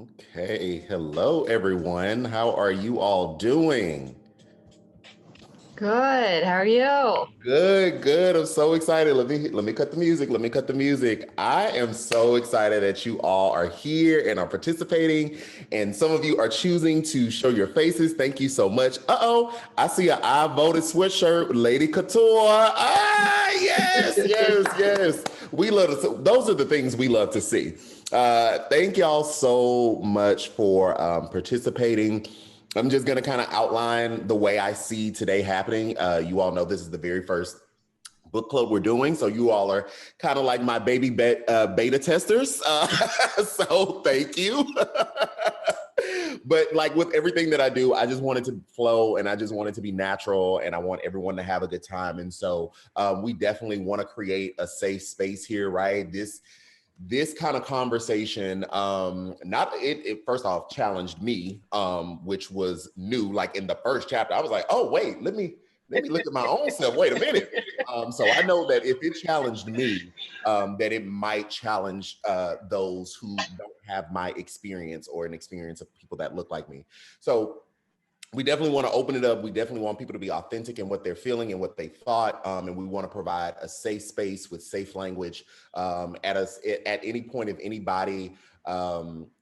Okay, hello everyone. How are you all doing? Good. How are you? Good, good. I'm so excited. Let me cut the music. Let me cut the music. I am so excited that you all are here and are participating, and some of you are choosing to show your faces. Thank you so much. Uh-oh, I see an I voted sweatshirt, Lady Couture. Ah, yes, yes, yes. We love to. Those are the things we love to see. Thank y'all so much for participating. I'm just going to kind of outline the way I see today happening. You all know this is the very first book club we're doing, so you all are kind of like my beta testers. So thank you. But like with everything that I do, I just want it to flow and I just want it to be natural and I want everyone to have a good time. And so we definitely want to create a safe space here, right? This kind of conversation not it first off challenged me, which was new. Like in the first chapter I was like, oh wait, let me look at my own self, wait a minute. So I know that if it challenged me, that it might challenge those who don't have my experience or an experience of people that look like me. So we definitely want to open it up. We definitely want people to be authentic in what they're feeling and what they thought, and we want to provide a safe space with safe language. At any point, if anybody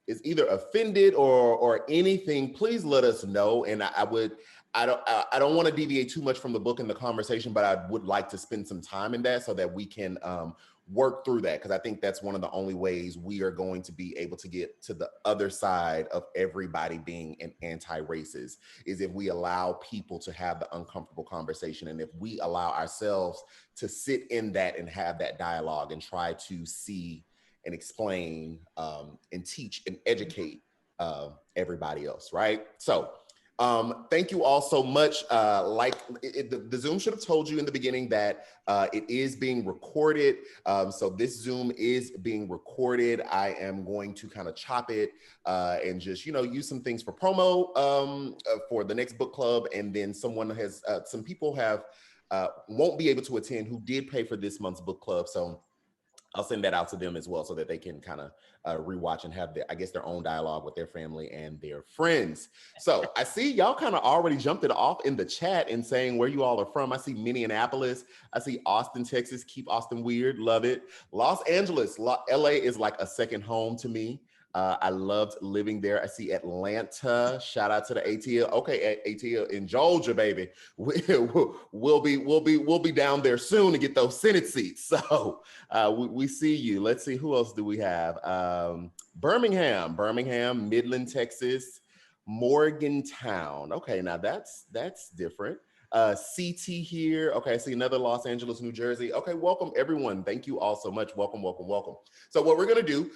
is either offended or anything, please let us know. And I would. I don't want to deviate too much from the book and the conversation, but I would like to spend some time in that so that we can work through that, because I think that's one of the only ways we are going to be able to get to the other side of everybody being an anti-racist, is if we allow people to have the uncomfortable conversation, and if we allow ourselves to sit in that and have that dialogue and try to see and explain and teach and educate everybody else, right? So thank you all so much. The Zoom should have told you in the beginning that it is being recorded. So this Zoom is being recorded. I am going to kind of chop it and just, use some things for promo for the next book club. And then some people have won't be able to attend who did pay for this month's book club. So I'll send that out to them as well so that they can kind of rewatch and have their own dialogue with their family and their friends. So I see y'all kind of already jumped it off in the chat and saying where you all are from. I see Minneapolis. I see Austin, Texas. Keep Austin weird. Love it. Los Angeles, LA is like a second home to me. I loved living there. I see Atlanta. Shout out to the ATL. Okay, ATL in Georgia, baby. We'll be down there soon to get those Senate seats. So we see you. Let's see, who else do we have? Birmingham, Midland, Texas, Morgantown. Okay, now that's different. CT here. Okay, I see another Los Angeles, New Jersey. Okay, welcome everyone. Thank you all so much. Welcome, welcome, welcome. So what we're gonna do,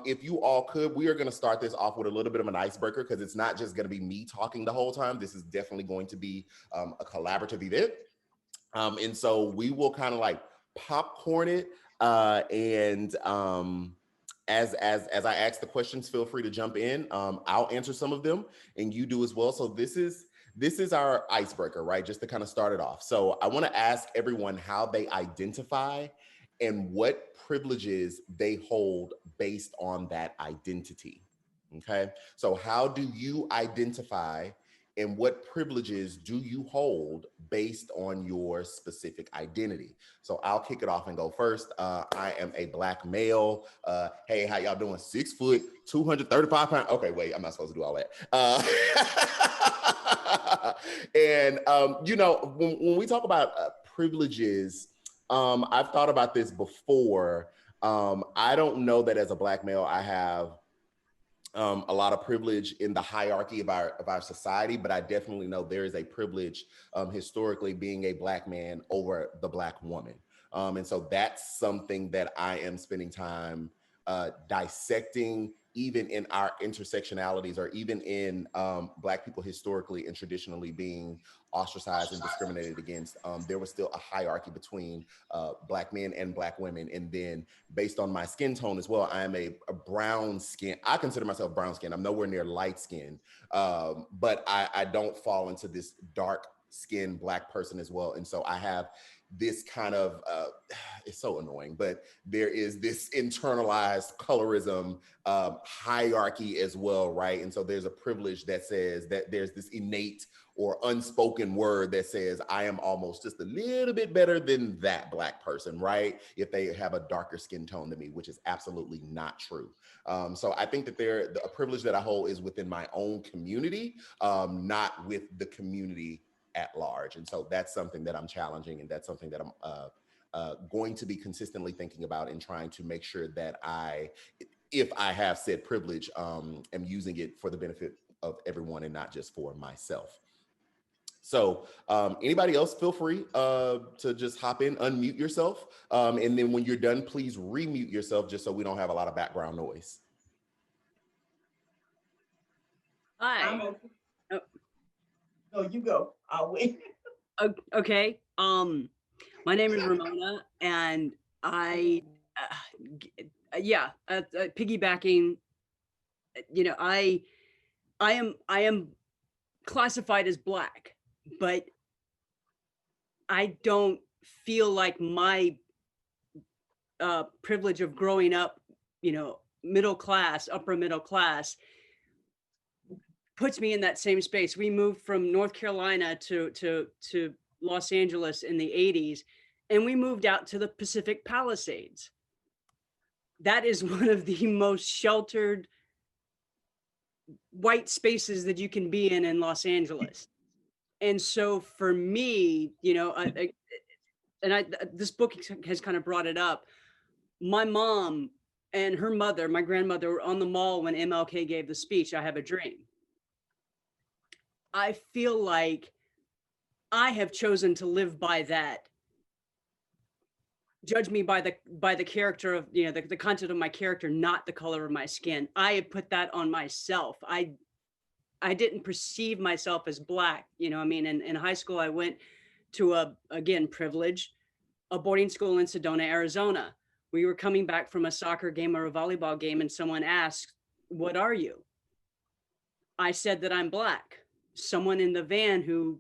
if you all could, we are gonna start this off with a little bit of an icebreaker, because it's not just gonna be me talking the whole time. This is definitely going to be a collaborative event. And so we will kind of like popcorn it, and as I ask the questions, feel free to jump in. I'll answer some of them, and you do as well. So this is our icebreaker, right? Just to kind of start it off. So I want to ask everyone how they identify and what privileges they hold based on that identity. Okay. So how do you identify and what privileges do you hold based on your specific identity? So I'll kick it off and go first. I am a Black male. Hey, how y'all doing? 6 foot, 235 pounds. Okay, wait, I'm not supposed to do all that. And when we talk about privileges, I've thought about this before. I don't know that as a Black male I have a lot of privilege in the hierarchy of our society, but I definitely know there is a privilege historically being a Black man over the Black woman. And so that's something that I am spending time dissecting, even in our intersectionalities, or even in Black people historically and traditionally being ostracized and discriminated against. There was still a hierarchy between Black men and Black women. And then based on my skin tone as well, I am a brown skin. I consider myself brown skin. I'm nowhere near light skin, but I don't fall into this dark skinned Black person as well. And so I have this kind of, it's so annoying, but there is this internalized colorism hierarchy as well, right? And so there's a privilege that says that there's this innate or unspoken word that says, I am almost just a little bit better than that Black person, right? If they have a darker skin tone than me, which is absolutely not true. So I think that a privilege that I hold is within my own community, not with the community at large. And so that's something that I'm challenging, and that's something that I'm going to be consistently thinking about and trying to make sure that if I have said privilege, am using it for the benefit of everyone and not just for myself. So anybody else, feel free to just hop in, unmute yourself. And then when you're done, please remute yourself just so we don't have a lot of background noise. Hi. Oh. No, you go. I'll wait. Okay. My name is Ramona, and piggybacking, I am classified as Black, but I don't feel like my privilege of growing up, middle class, upper middle class, puts me in that same space. We moved from North Carolina to Los Angeles in the 80s, and we moved out to the Pacific Palisades. That is one of the most sheltered white spaces that you can be in Los Angeles. And so for me, this book has kind of brought it up. My mom and her mother, my grandmother, were on the mall when MLK gave the speech, "I Have a Dream." I feel like I have chosen to live by that. Judge me by the character of, the content of my character, not the color of my skin. I had put that on myself. I didn't perceive myself as Black. In high school, I went to again, privilege, a boarding school in Sedona, Arizona. We were coming back from a soccer game or a volleyball game, and someone asked, "What are you?" I said that I'm Black. Someone in the van, who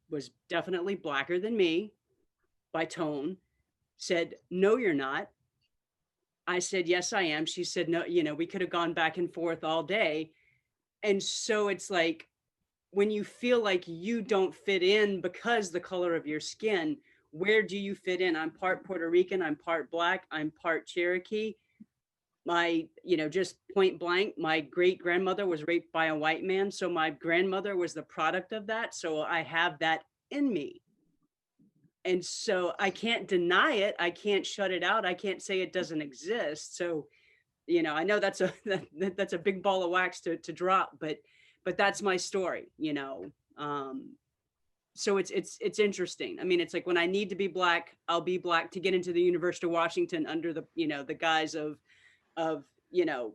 was definitely Blacker than me by tone, said, "No, you're not." I said, "Yes, I am." She said, "No, we could have gone back and forth all day." And so it's like, when you feel like you don't fit in because the color of your skin, where do you fit in? I'm part Puerto Rican, I'm part Black, I'm part Cherokee. Just point blank, my great grandmother was raped by a white man. So my grandmother was the product of that. So I have that in me. And so I can't deny it. I can't shut it out. I can't say it doesn't exist. So, I know that's a big ball of wax to drop, but that's my story, so it's interesting. It's like, when I need to be Black, I'll be Black to get into the University of Washington under the, the guise of, so it's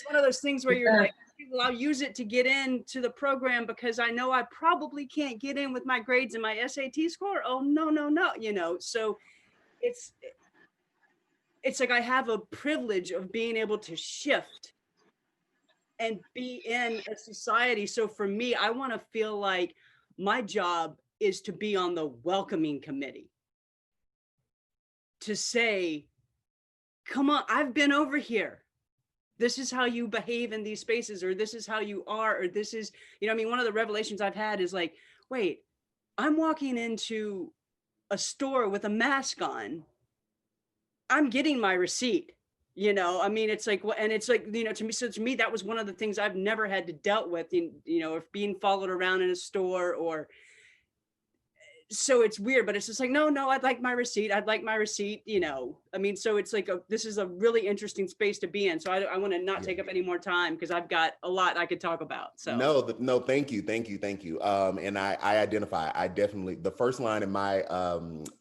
one of those things where you're like, well, I'll use it to get into the program because I know I probably can't get in with my grades and my SAT score. Oh, no. So it's like, I have a privilege of being able to shift and be in a society. So for me, I want to feel like my job is to be on the welcoming committee, to say, come on, I've been over here. This is how you behave in these spaces, or this is how you are, or this is, one of the revelations I've had is like, wait, I'm walking into a store with a mask on. I'm getting my receipt. It's like, and it's like, to me, that was one of the things I've never had to dealt with, if being followed around in a store, or, so it's weird, but it's just like, no, I'd like my receipt. So it's like, this is a really interesting space to be in. So I want to not take up any more time, because I've got a lot I could talk about. So no, thank you. And I identify, I definitely, the first line in my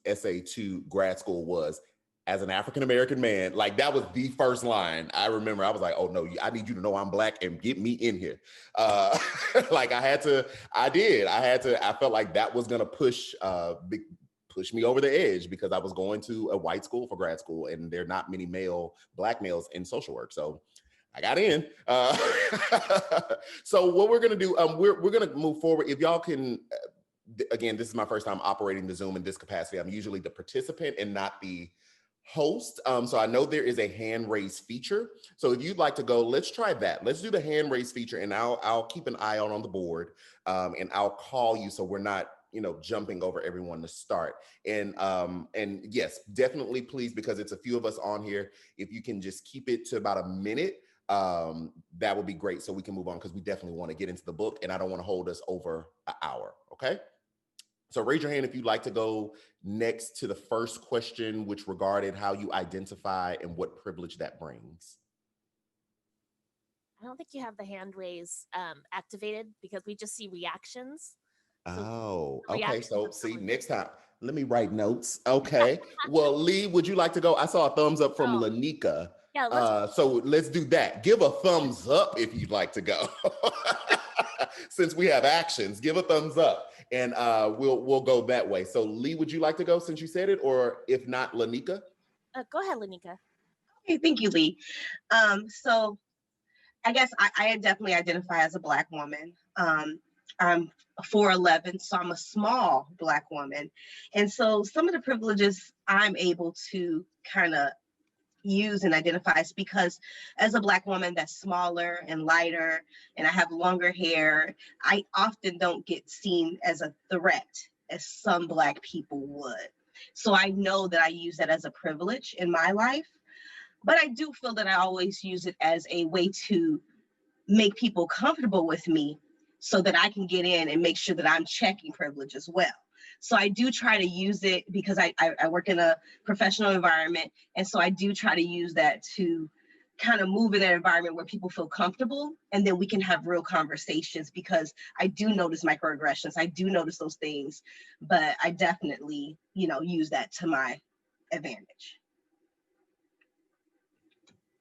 essay to grad school was, as an African-American man. Like, that was the first line. I remember I was like, oh no, I need you to know I'm Black and get me in here. Like, I felt like that was gonna push me over the edge, because I was going to a white school for grad school, and there are not many Black males in social work. So I got in. So what we're gonna do, we're gonna move forward. If y'all can again, this is my first time operating the Zoom in this capacity. I'm usually the participant and not the host. So I know there is a hand raise feature. So if you'd like to go, let's try that. Let's do the hand raise feature, and I'll keep an eye out on the board, and I'll call you so we're not, jumping over everyone to start. And yes, definitely, please, because it's a few of us on here. If you can just keep it to about a minute, that would be great, so we can move on, because we definitely want to get into the book, and I don't want to hold us over an hour. Okay. So raise your hand if you'd like to go next to the first question, which regarded how you identify and what privilege that brings. I don't think you have the hand raise activated, because we just see reactions. Oh, okay. Reactions So are see, probably next time, let me write notes. Okay. Well, Lee, would you like to go? I saw a thumbs up from Lanika. Yeah, so let's do that. Give a thumbs up if you'd like to go. Since we have actions, give a thumbs up, and we'll go that way. So Lee, would you like to go since you said it, or if not, Lanika? go ahead, Lanika. Okay, thank you, Lee. So I guess I definitely identify as a Black woman. I'm 4'11", so I'm a small Black woman. And so some of the privileges I'm able to kind of use and identify is because as a Black woman that's smaller and lighter, and I have longer hair, I often don't get seen as a threat as some Black people would. So I know that I use that as a privilege in my life, but I do feel that I always use it as a way to make people comfortable with me so that I can get in and make sure that I'm checking privilege as well. So I do try to use it because I work in a professional environment. And so I do try to use that to kind of move in an environment where people feel comfortable, and then we can have real conversations, because I do notice microaggressions. I do notice those things, but I definitely, use that to my advantage.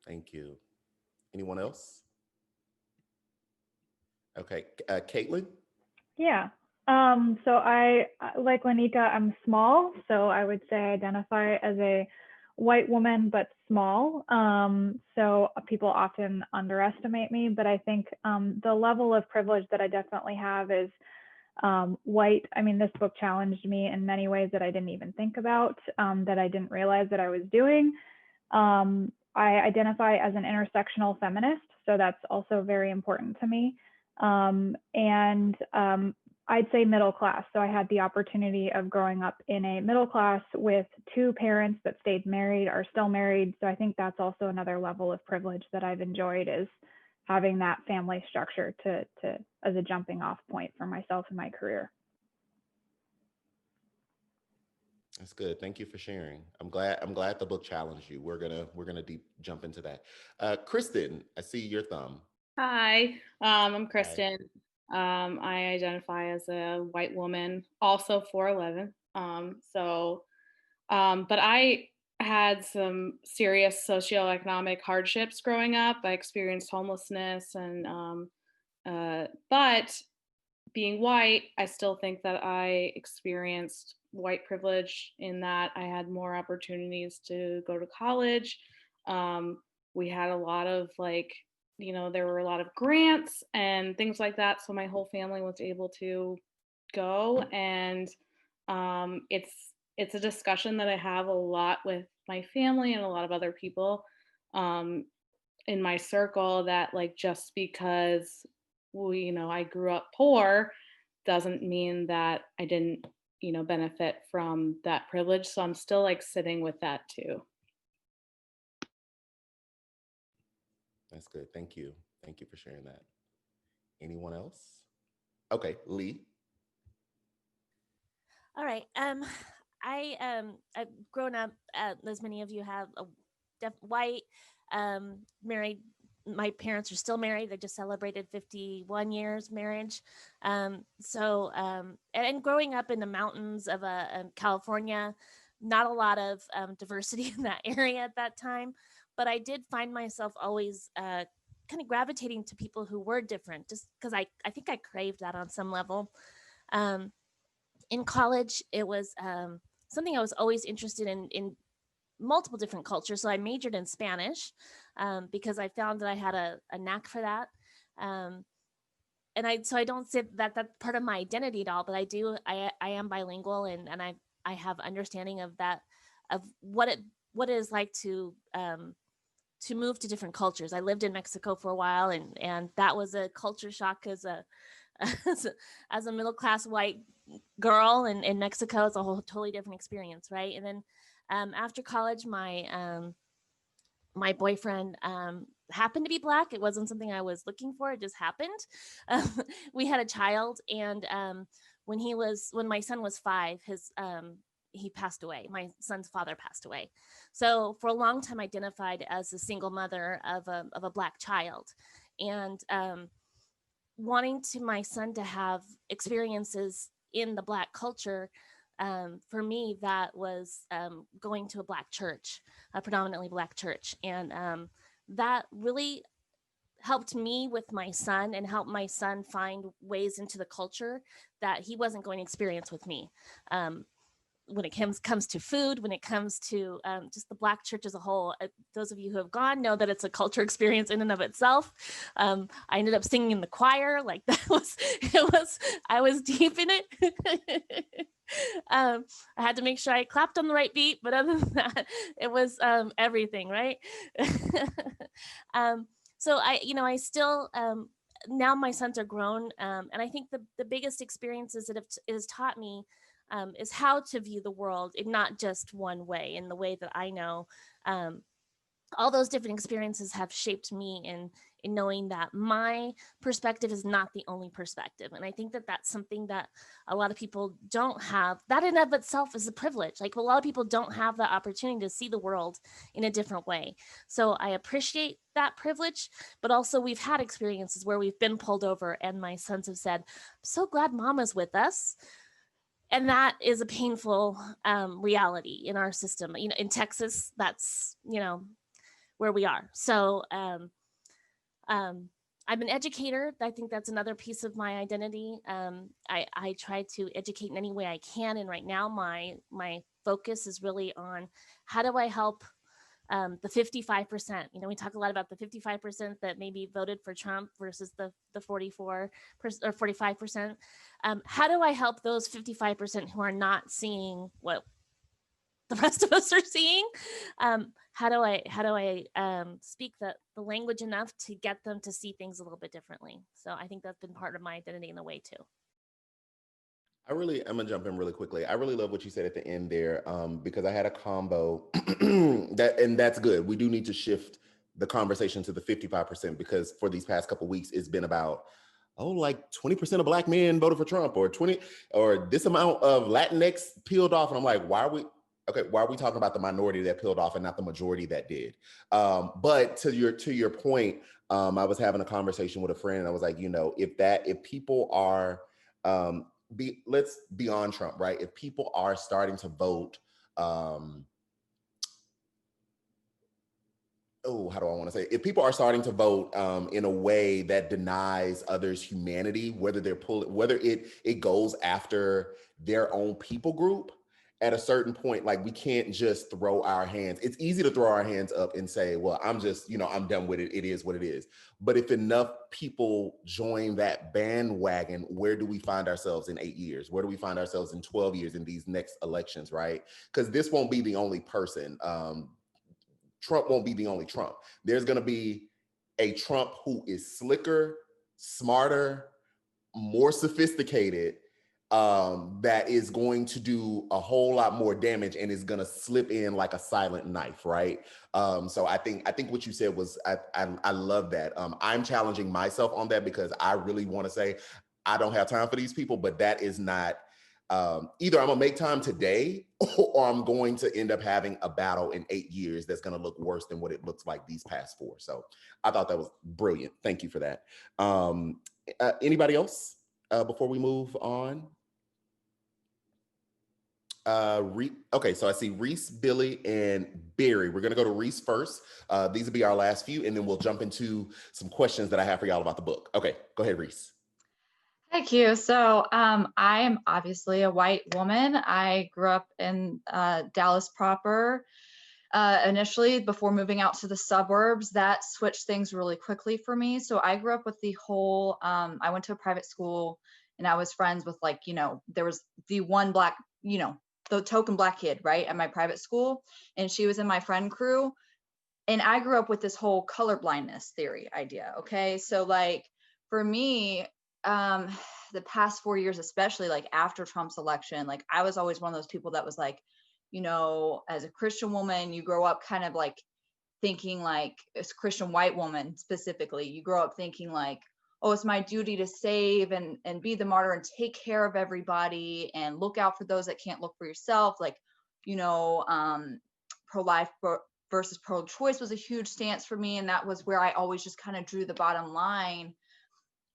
Thank you. Anyone else? Okay, Caitlin? Yeah. So I, like Lanika, I'm small. So I would say I identify as a white woman, but small. So people often underestimate me, but I think the level of privilege that I definitely have is white. I mean, this book challenged me in many ways that I didn't even think about, that I didn't realize that I was doing. I identify as an intersectional feminist, so that's also very important to me. I'd say middle class. So I had the opportunity of growing up in a middle class with two parents that stayed married, are still married. So I think that's also another level of privilege that I've enjoyed, is having that family structure to as a jumping off point for myself and my career. That's good. Thank you for sharing. I'm glad the book challenged you. We're gonna deep jump into that. Kristen, I see your thumb. Hi, I'm Kristen. I identify as a white woman, also 4'11". But I had some serious socioeconomic hardships growing up. I experienced homelessness, and but being white, I still think that I experienced white privilege in that I had more opportunities to go to college. We had a lot of there were a lot of grants and things like that. So my whole family was able to go. And it's a discussion that I have a lot with my family and a lot of other people in my circle, that just because I grew up poor doesn't mean that I didn't, benefit from that privilege. So I'm still sitting with that too. That's good. Thank you. Thank you for sharing that. Anyone else? Okay, Lee. All right. I've grown up, as many of you have, white, married. My parents are still married. They just celebrated 51 years marriage. And growing up in the mountains of California, not a lot of diversity in that area at that time. But I did find myself always kind of gravitating to people who were different, just because I think I craved that on some level. In college, it was something I was always interested in multiple different cultures. So I majored in Spanish because I found that I had a knack for that. so I don't say that that's part of my identity at all, but I am bilingual, and I have understanding of that, of what it is like to move to different cultures. I lived in Mexico for a while, and that was a culture shock as a as a middle class white girl in Mexico. It's a whole totally different experience, right? And then after college, my boyfriend happened to be Black. It wasn't something I was looking for. It just happened. We had a child, and when my son was 5, he passed away. My son's father passed away. So for a long time, I identified as a single mother of a Black child, and wanting my son to have experiences in the Black culture. For me, that was going to a Black church, a predominantly Black church. And that really helped me with my son, and helped my son find ways into the culture that he wasn't going to experience with me. When it comes to food, when it comes to just the Black church as a whole, those of you who have gone know that it's a culture experience in and of itself. I ended up singing in the choir. Like I was deep in it. I had to make sure I clapped on the right beat, but other than that, it was everything, right? So I still, now my sons are grown, and I think the biggest experiences that it has taught me is how to view the world in not just one way, in the way that I know. All those different experiences have shaped me in knowing that my perspective is not the only perspective. And I think that that's something that a lot of people don't have. That in of itself is a privilege. Like, a lot of people don't have the opportunity to see the world in a different way. So I appreciate that privilege, but also we've had experiences where we've been pulled over and my sons have said, "I'm so glad Mama's with us." And that is a painful reality in our system. In Texas, that's, where we are. So I'm an educator. I think that's another piece of my identity. I try to educate in any way I can. And right now my focus is really on how do I help the 55%. We talk a lot about the 55% that maybe voted for Trump versus the 44% or 45%. How do I help those 55% who are not seeing what the rest of us are seeing? How do I speak the language enough to get them to see things a little bit differently? So I think that's been part of my identity in a way too. I'm gonna jump in really quickly. I really love what you said at the end there, because I had a combo and that's good. We do need to shift the conversation to the 55%, because for these past couple of weeks, it's been about, like 20% of Black men voted for Trump, or this amount of Latinx peeled off. And I'm like, why are we talking about the minority that peeled off and not the majority that did? But to your point, I was having a conversation with a friend, and I was like, if people are, let's be on Trump, right? If people are starting to vote, how do I want to say? If people are starting to vote in a way that denies others' humanity, whether it goes after their own people group, at a certain point, like, we can't just throw our hands. It's easy to throw our hands up and say, well, I'm just, I'm done with it. It is what it is. But if enough people join that bandwagon, where do we find ourselves in 8 years? Where do we find ourselves in 12 years in these next elections, right? Because this won't be the only person. Trump won't be the only Trump. There's going to be a Trump who is slicker, smarter, more sophisticated, that is going to do a whole lot more damage and is going to slip in like a silent knife, right? So I think what you said was, I love that. I'm challenging myself on that, because I really want to say I don't have time for these people, but that is not, either I'm gonna make time today or I'm going to end up having a battle in 8 years that's gonna look worse than what it looks like these past 4. So I thought that was brilliant. Thank you for that. Anybody else before we move on? Okay, so I see Reese, Billy, and Barry. We're gonna go to Reese first. These will be our last few, and then we'll jump into some questions that I have for y'all about the book. Okay, go ahead, Reese. Thank you. So I am obviously a white woman. I grew up in Dallas proper. initially before moving out to the suburbs. That switched things really quickly for me. So I grew up with the whole, I went to a private school and I was friends with, like, you know, there was the one black, you know, the token black kid, right, at my private school. And she was in my friend crew. And I grew up with this whole color blindness theory idea. Okay. So like for me, the past 4 years, especially like after Trump's election, like I was always one of those people that was like, you know, as a Christian woman, you grow up kind of like thinking, like, as a Christian white woman specifically, you grow up thinking like, oh, it's my duty to save and be the martyr and take care of everybody and look out for those that can't look for yourself. Like, you know, pro-life versus pro-choice was a huge stance for me. And that was where I always just kind of drew the bottom line.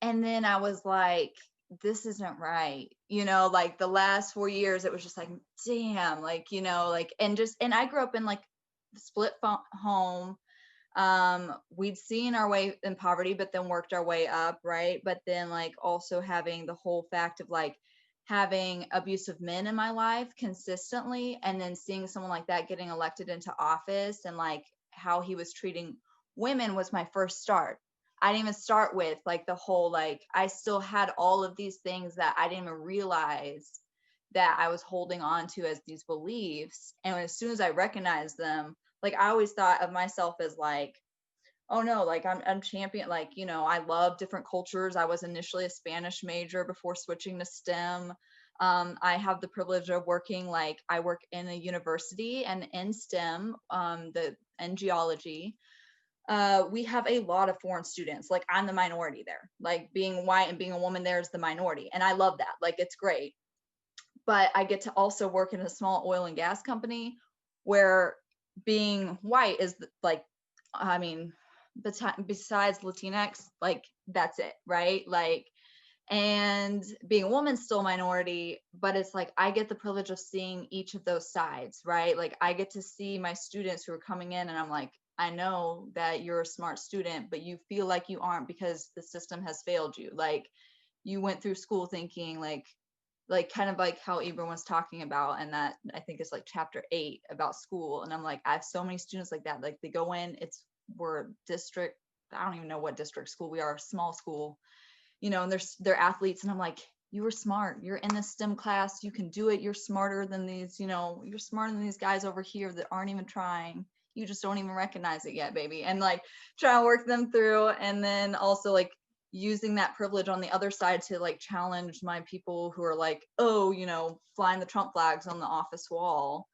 And then I was like, this isn't right. You know, like the last 4 years, it was just like, damn, like, you know, like, and I grew up in like a split home. We'd seen our way in poverty, but then worked our way up. Right. But then like also having the whole fact of like having abusive men in my life consistently, and then seeing someone like that getting elected into office and like how he was treating women was my first start. I didn't even start with like the whole, like, I still had all of these things that I didn't even realize that I was holding on to as these beliefs. And as soon as I recognized them, like, I always thought of myself as like, oh no, like I'm champion, like, you know, I love different cultures. I was initially a Spanish major before switching to STEM. I have the privilege of working, like, I work in a university and in STEM, in geology. We have a lot of foreign students. Like, I'm the minority there. Like, being white and being a woman there is the minority. And I love that. Like, it's great. But I get to also work in a small oil and gas company where being white is like, I mean, besides Latinx, like, that's it, right? Like, and being a woman's still a minority, but it's like, I get the privilege of seeing each of those sides, right? Like, I get to see my students who are coming in and I'm like, I know that you're a smart student, but you feel like you aren't because the system has failed you. Like, you went through school thinking like kind of like how Ibram was talking about, and that I think is like chapter 8 about school. And I'm like, I have so many students like that. Like, they go in, we're district, I don't even know what district school we are, small school, you know, and they're athletes. And I'm like, you were smart. You're in this STEM class. You can do it. You're smarter than these, you know, you're smarter than these guys over here that aren't even trying. You just don't even recognize it yet, baby. And like, try to work them through. And then also like using that privilege on the other side to like challenge my people who are like, oh, you know, flying the Trump flags on the office wall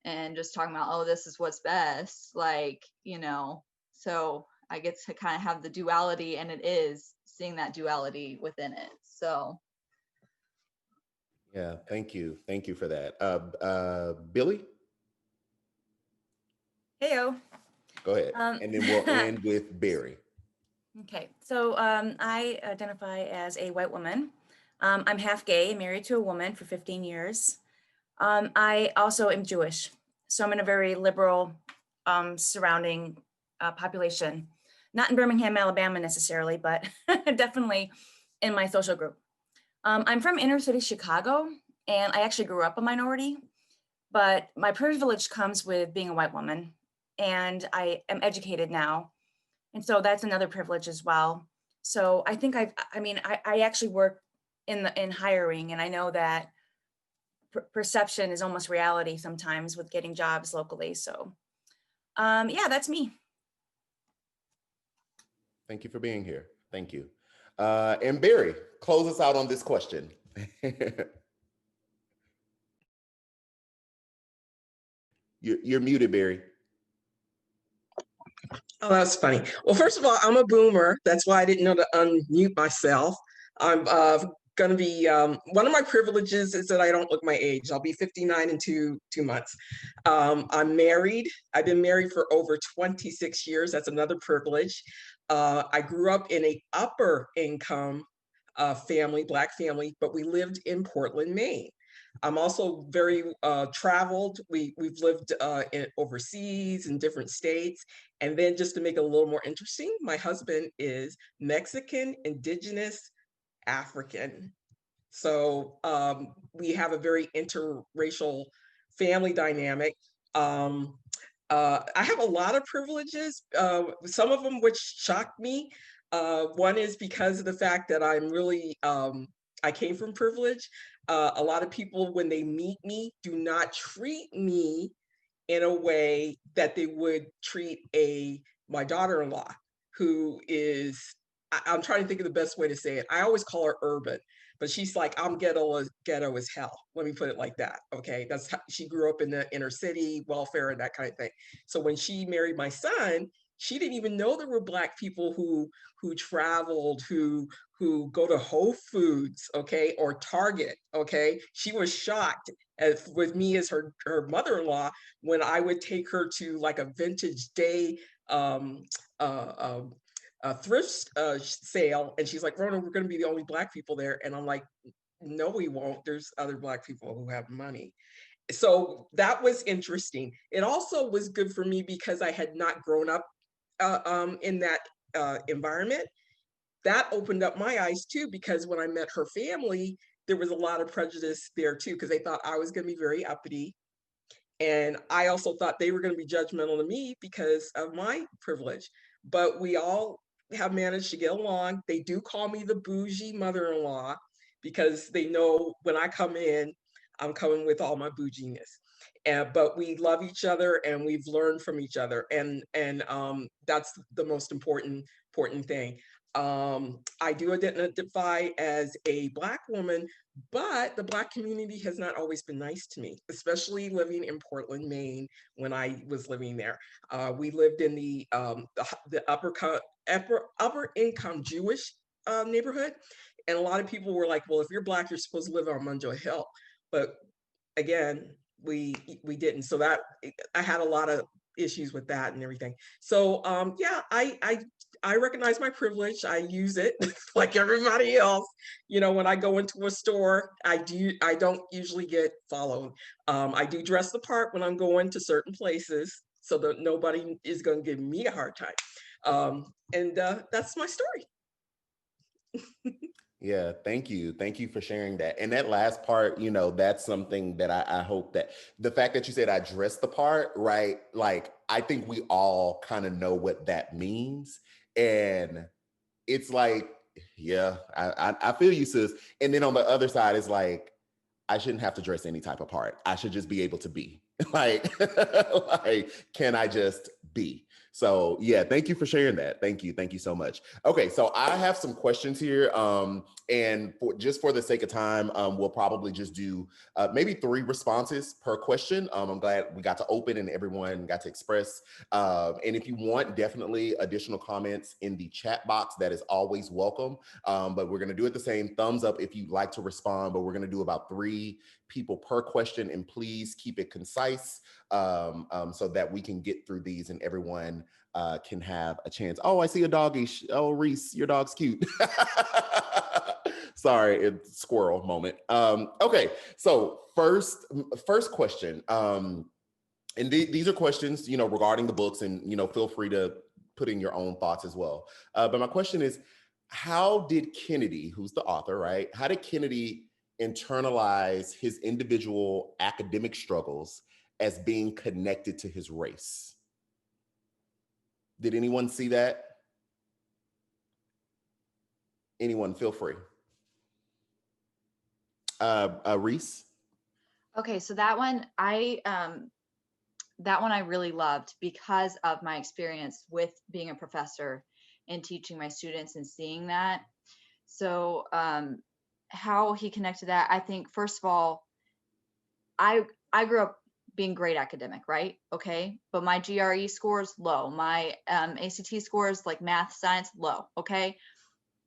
and just talking about, oh, this is what's best. Like, you know, so I get to kind of have the duality, and it is seeing that duality within it. So. Yeah, thank you. Thank you for that. Billy? Heyo. Go ahead. And then we'll end with Barry. Okay, so I identify as a white woman. I'm half gay, married to a woman for 15 years. I also am Jewish, so I'm in a very liberal surrounding population. Not in Birmingham, Alabama necessarily, but definitely in my social group. I'm from inner city Chicago, and I actually grew up a minority, but my privilege comes with being a white woman, and I am educated now. And so that's another privilege as well. So I think I actually work in hiring, and I know that perception is almost reality sometimes with getting jobs locally. So yeah, that's me. Thank you for being here. Thank you. And Barry, close us out on this question. You're muted, Barry. Oh, that's funny. Well, first of all, I'm a boomer. That's why I didn't know to unmute myself. I'm going to be, one of my privileges is that I don't look my age. I'll be 59 in two months. I'm married. I've been married for over 26 years. That's another privilege. I grew up in an upper income family, Black family, but we lived in Portland, Maine. I'm also very traveled. We've lived overseas in different states. And then just to make it a little more interesting, my husband is Mexican, Indigenous, African. So we have a very interracial family dynamic. I have a lot of privileges, some of them which shocked me. One is because of the fact that I'm really, I came from privilege. A lot of people, when they meet me, do not treat me in a way that they would treat my daughter-in-law, who is, I'm trying to think of the best way to say it. I always call her urban, but she's like, I'm ghetto as hell. Let me put it like that. Okay, that's how she grew up in the inner city, welfare, and that kind of thing. So when she married my son, she didn't even know there were Black people who traveled, who go to Whole Foods, okay, or Target, okay. She was shocked with me as her mother-in-law when I would take her to like a vintage day a thrift sale, and she's like, Rona, we're going to be the only Black people there. And I'm like, no, we won't. There's other Black people who have money. So that was interesting. It also was good for me because I had not grown up in that environment. That opened up my eyes too, because when I met her family, there was a lot of prejudice there too, because they thought I was going to be very uppity. And I also thought they were going to be judgmental to me because of my privilege. But we all have managed to get along. They do call me the bougie mother-in-law because they know when I come in, I'm coming with all my bouginess. But we love each other and we've learned from each other. And that's the most important thing. I do identify as a Black woman, but the Black community has not always been nice to me, especially living in Portland, Maine, when I was living there. We lived in the upper income Jewish neighborhood. And a lot of people were like, well, if you're Black, you're supposed to live on Mungo Hill. But again, we didn't. So that I had a lot of issues with that and everything. So yeah, I recognize my privilege. I use it like everybody else. You know, when I go into a store, I don't usually get followed. I do dress the part when I'm going to certain places so that nobody is going to give me a hard time. And that's my story. Yeah, thank you. Thank you for sharing that. And that last part, you know, that's something that I hope that the fact that you said I dressed the part, right? Like, I think we all kind of know what that means. And it's like, yeah, I feel you, sis. And then on the other side is like, I shouldn't have to dress any type of part. I should just be able to be like, like, can I just be? So yeah, thank you for sharing that. Thank you so much. Okay, so I have some questions here, and just for the sake of time, we'll probably just do maybe 3 responses per question. I'm glad we got to open and everyone got to express. And if you want, definitely additional comments in the chat box. That is always welcome. But we're gonna do it the same. Thumbs up if you'd like to respond. But we're gonna do about 3 people per question, and please keep it concise so that we can get through these and everyone can have a chance. Oh, I see a doggy. Oh, Reese, your dog's cute. Sorry, it's squirrel moment. Okay, so first question. And these are questions, you know, regarding the books, and, you know, feel free to put in your own thoughts as well. But my question is, how did Kennedy, who's the author, right? How did Kennedy internalize his individual academic struggles as being connected to his race? Did anyone see that? Anyone, feel free. Reese? Okay, so that one I really loved because of my experience with being a professor and teaching my students and seeing that. So how he connected that, I think, first of all, I grew up being great academic, right? Okay, but my GRE scores low, my ACT scores, like math, science, low. Okay,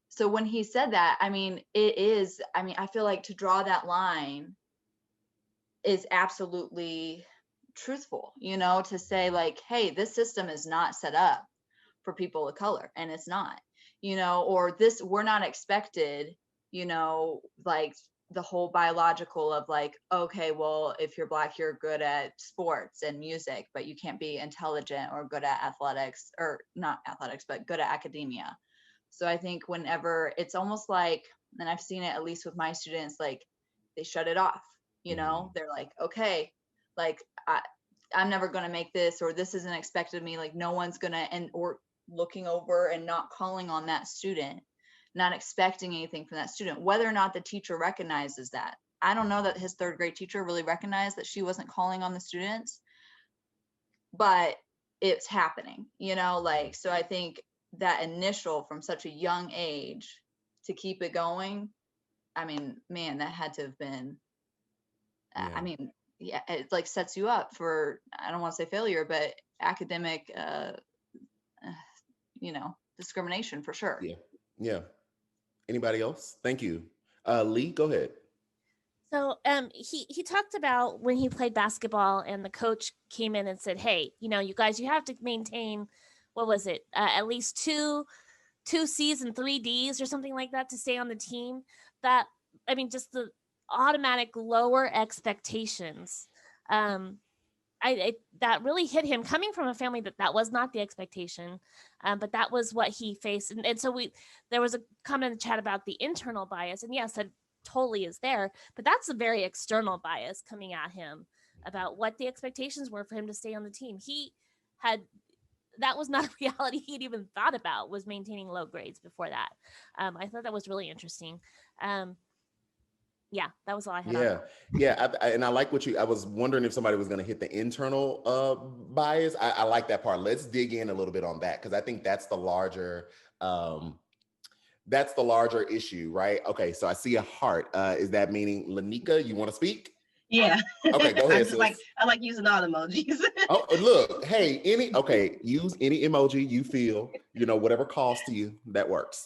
so when he said that, I mean, I feel like to draw that line is absolutely truthful, you know, to say like, hey, this system is not set up for people of color, and it's not, you know, or this, we're not expected, you know, like the whole biological of like, okay, well, if you're Black, you're good at sports and music, but you can't be intelligent or good at athletics, or not athletics, but good at academia. So I think whenever it's almost like, and I've seen it at least with my students, like they shut it off, you know, they're like, okay, like I'm never going to make this, or this isn't expected of me. Like no one's going to, and or looking over and not calling on that student, not expecting anything from that student, whether or not the teacher recognizes that. I don't know that his third grade teacher really recognized that she wasn't calling on the students, but it's happening, you know, like, so I think that initial from such a young age to keep it going, I mean, man, that had to have been, Yeah. I mean, yeah, it like sets you up for, I don't want to say failure, but academic, you know, discrimination for sure. Yeah. Yeah. Anybody else? Thank you. Lee, go ahead. So he talked about when he played basketball and the coach came in and said, hey, you know, you guys, you have to maintain, what was it, at least two C's and 3 D's or something like that to stay on the team. That, I mean, just the automatic lower expectations. That really hit him, coming from a family that was not the expectation, but that was what he faced. And so there was a comment in the chat about the internal bias, and yes, that totally is there, but that's a very external bias coming at him about what the expectations were for him to stay on the team. That was not a reality he'd even thought about, was maintaining low grades before that. I thought that was really interesting. Yeah, that was all I had. And I like I was wondering if somebody was going to hit the internal bias. I like that part. Let's dig in a little bit on that, because I think that's the larger issue, right? Okay, so I see a heart. Is that meaning Lanika, you want to speak? Yeah. Okay, go ahead. I like using all emojis. Oh, look, hey, use any emoji you feel, you know, whatever calls to you, that works.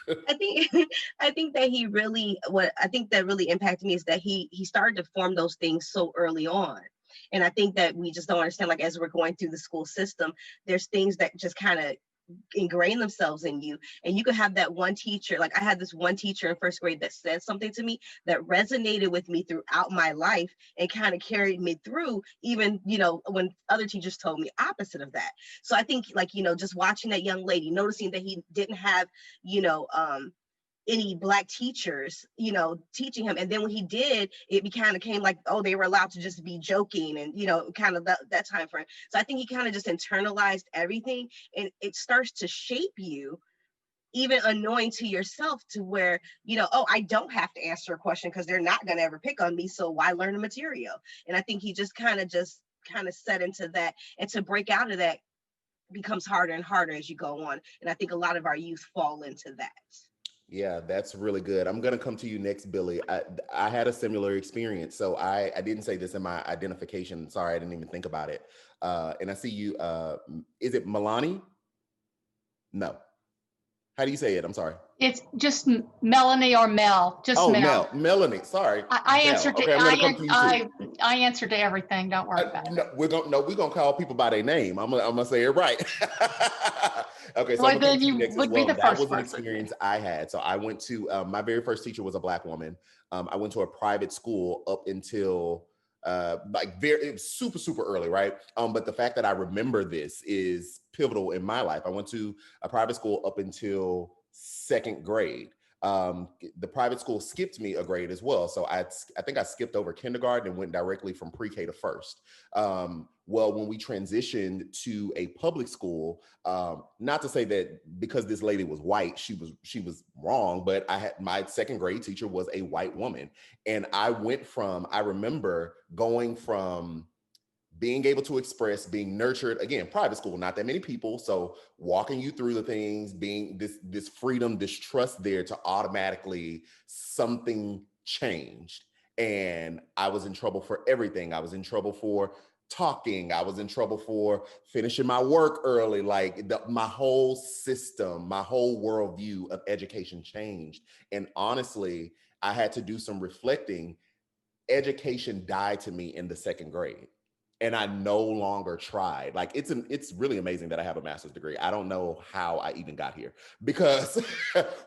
I think that I think that really impacted me is that he started to form those things so early on. And I think that we just don't understand, like, as we're going through the school system, there's things that just kind of ingrain themselves in you. And you could have that one teacher, like I had this one teacher in first grade that said something to me that resonated with me throughout my life and kind of carried me through, even, you know, when other teachers told me opposite of that. So I think, like, you know, just watching that young lady, noticing that he didn't have, you know, any Black teachers, you know, teaching him. And then when he did, it kind of came like, oh, they were allowed to just be joking and, you know, kind of that time frame. So I think he kind of just internalized everything, and it starts to shape you, even annoying to yourself, to where, you know, oh, I don't have to answer a question because they're not going to ever pick on me. So why learn the material? And I think he just kind of set into that, and to break out of that becomes harder and harder as you go on. And I think a lot of our youth fall into that. Yeah, that's really good. I'm going to come to you next, Billy. I had a similar experience. So I didn't say this in my identification. Sorry, I didn't even think about it. And I see you. Is it Milani? No. How do you say it? I'm sorry. It's just Melanie or Mel. Just Mel. Melanie. Sorry. I answer to. Okay, I answer to everything. Don't worry about it. We're gonna call people by their name. I'm gonna say it right. Okay, so well, then you would be the first. That was an experience I had. So I went to my very first teacher was a Black woman. I went to a private school up until it was super early, right? But the fact that I remember this is pivotal in my life. I went to a private school up until 2nd grade. The private school skipped me a grade as well. So I think I skipped over kindergarten and went directly from pre-K to 1st. Well, when we transitioned to a public school, not to say that because this lady was white, she was wrong, but my 2nd grade teacher was a white woman. And I remember going from being able to express, being nurtured, again, private school, not that many people. So walking you through the things, being this freedom, this trust there to automatically something changed. And I was in trouble for everything. I was in trouble for talking. I was in trouble for finishing my work early. Like my whole system, my whole worldview of education changed. And honestly, I had to do some reflecting. Education died to me in the 2nd grade. And I no longer tried. Like it's really amazing that I have a master's degree. I don't know how I even got here, because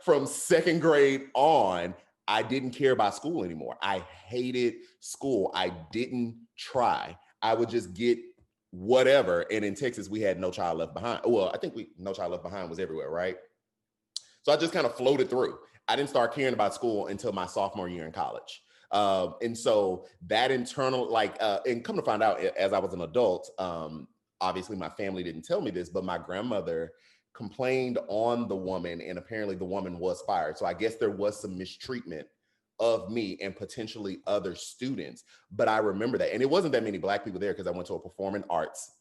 from 2nd grade on, I didn't care about school anymore. I hated school. I didn't try. I would just get whatever. And in Texas, we had No Child Left Behind. Well, I think No Child Left Behind was everywhere, right? So I just kind of floated through. I didn't start caring about school until my sophomore year in college. And so that internal, like, and come to find out, as I was an adult, obviously my family didn't tell me this, but my grandmother complained on the woman, and apparently the woman was fired. So I guess there was some mistreatment of me and potentially other students. But I remember that. And it wasn't that many Black people there because I went to a performing arts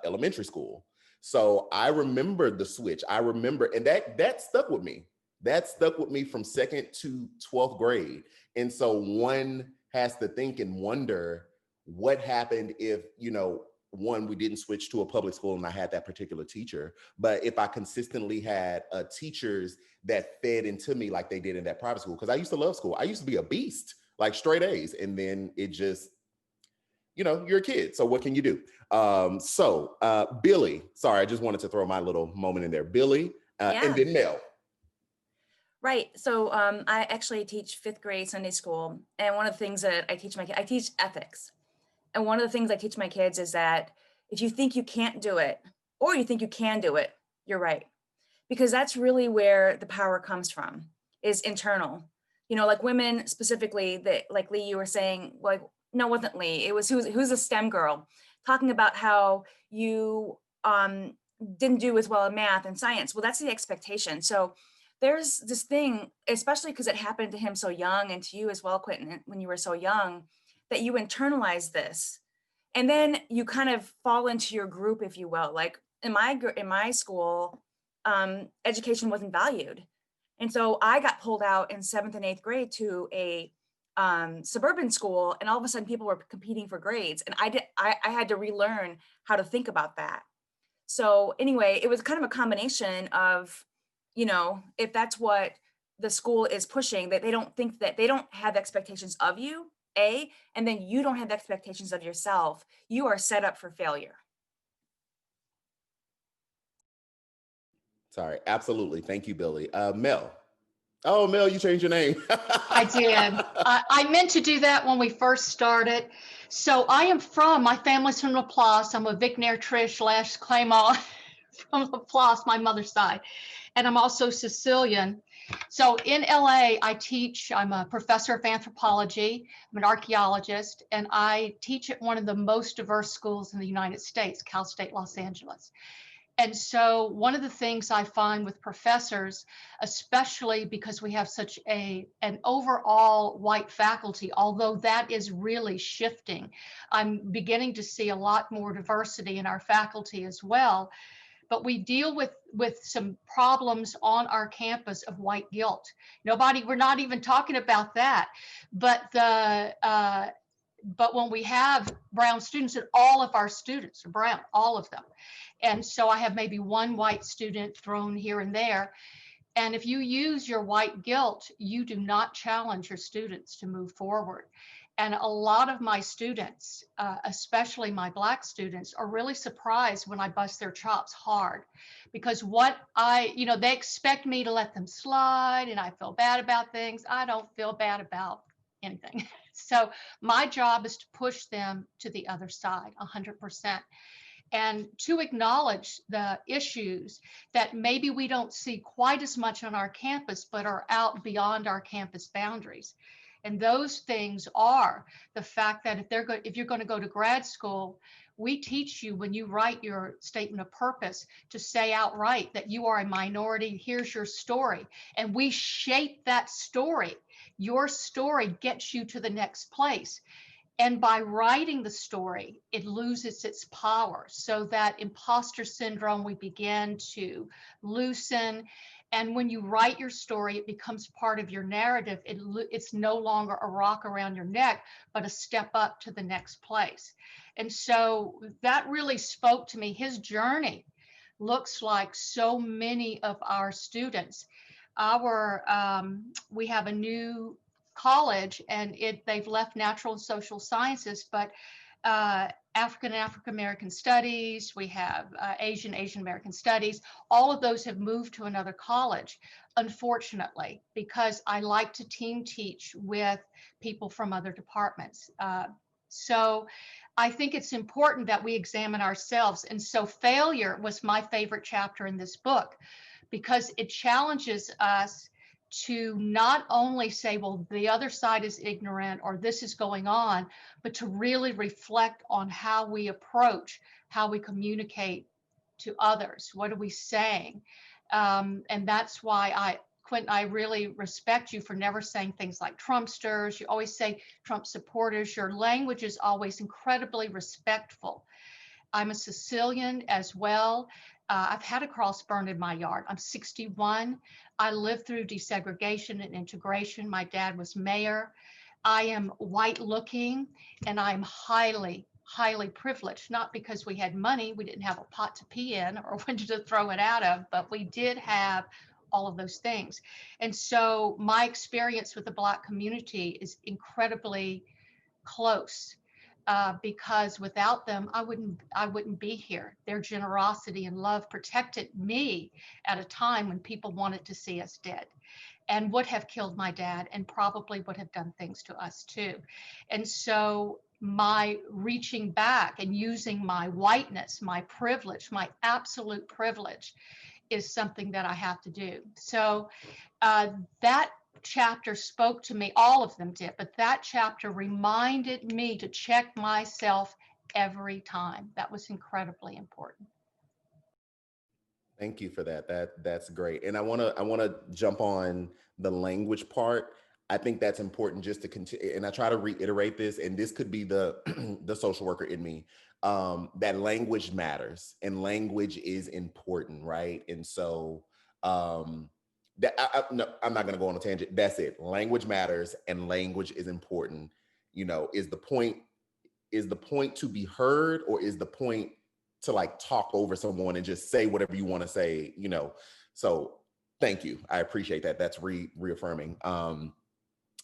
elementary school. So I remember the switch. I remember, and that stuck with me. That stuck with me from 2nd to 12th grade. And so one has to think and wonder what happened if, you know, one, we didn't switch to a public school and I had that particular teacher, but if I consistently had teachers that fed into me like they did in that private school, because I used to love school. I used to be a beast, like straight A's, and then it just, you know, you're a kid, so what can you do? Billy, sorry, I just wanted to throw my little moment in there. Billy, and then Mel. Right. So I actually teach 5th grade Sunday school. And one of the things that I teach I teach ethics. And one of the things I teach my kids is that if you think you can't do it, or you think you can do it, you're right. Because that's really where the power comes from, is internal. You know, like women specifically, that, like Lee, you were saying, like, no, it wasn't Lee. It was who's a STEM girl, talking about how you didn't do as well in math and science. Well, that's the expectation. So there's this thing, especially because it happened to him so young, and to you as well, Quentin, when you were so young, that you internalize this. And then you kind of fall into your group, if you will. Like in my school, education wasn't valued. And so I got pulled out in 7th and 8th grade to a suburban school, and all of a sudden people were competing for grades. And I had to relearn how to think about that. So anyway, it was kind of a combination of, you know, if that's what the school is pushing, that they don't think that they don't have expectations of you, and then you don't have expectations of yourself, you are set up for failure. Sorry, absolutely. Thank you, Billy. Mel. Oh, Mel, you changed your name. I did. I meant to do that when we first started. So my family's from Laplace. I'm a Vic-Nair Trish Lash Claymont from Laplace, my mother's side. And I'm also Sicilian. So in LA, I'm a professor of anthropology, I'm an archaeologist, and I teach at one of the most diverse schools in the United States, Cal State Los Angeles. And so one of the things I find with professors, especially because we have such an overall white faculty, although that is really shifting, I'm beginning to see a lot more diversity in our faculty as well. But we deal with some problems on our campus of white guilt. We're not even talking about that. But when we have brown students, and all of our students are brown, all of them. And so I have maybe one white student thrown here and there. And if you use your white guilt, you do not challenge your students to move forward. And a lot of my students, especially my Black students, are really surprised when I bust their chops hard, because they expect me to let them slide, and I feel bad about things. I don't feel bad about anything. So my job is to push them to the other side 100%. And to acknowledge the issues that maybe we don't see quite as much on our campus, but are out beyond our campus boundaries. And those things are the fact that if you're going to go to grad school, we teach you, when you write your statement of purpose, to say outright that you are a minority. Here's your story. And we shape that story. Your story gets you to the next place. And by writing the story, it loses its power. So that imposter syndrome, we begin to loosen. And when you write your story, it becomes part of your narrative. It's no longer a rock around your neck, but a step up to the next place. And so that really spoke to me. His journey looks like so many of our students. We have a new college, and they've left natural and social sciences, but African American studies, we have Asian American studies, all of those have moved to another college, unfortunately, because I like to team teach with people from other departments. So I think it's important that we examine ourselves. And so failure was my favorite chapter in this book, because it challenges us to not only say, well, the other side is ignorant or this is going on, but to really reflect on how we approach, how we communicate to others. What are we saying? And that's why Quentin, I really respect you for never saying things like Trumpsters. You always say Trump supporters. Your language is always incredibly respectful. I'm a Sicilian as well. I've had a cross burned in my yard. I'm 61. I lived through desegregation and integration. My dad was mayor. I am white looking, and I'm highly, highly privileged, not because we had money, we didn't have a pot to pee in or window to throw it out of, but we did have all of those things. And so my experience with the Black community is incredibly close. Because without them, I wouldn't be here. Their generosity and love protected me at a time when people wanted to see us dead, and would have killed my dad, and probably would have done things to us too. And so my reaching back and using my whiteness, my privilege, my absolute privilege, is something that I have to do. So that chapter spoke to me, all of them did, but that chapter reminded me to check myself every time. That was incredibly important. Thank you for that. That's great. And I want to jump on the language part. I think that's important just to continue. And I try to reiterate this, and this could be the the social worker in me. That language matters and language is important, right? And so no, I'm not going to go on a tangent. That's it. Language matters and language is important. You know, is the point to be heard, or is the point to like talk over someone and just say whatever you want to say, you know? So thank you. I appreciate that. That's reaffirming.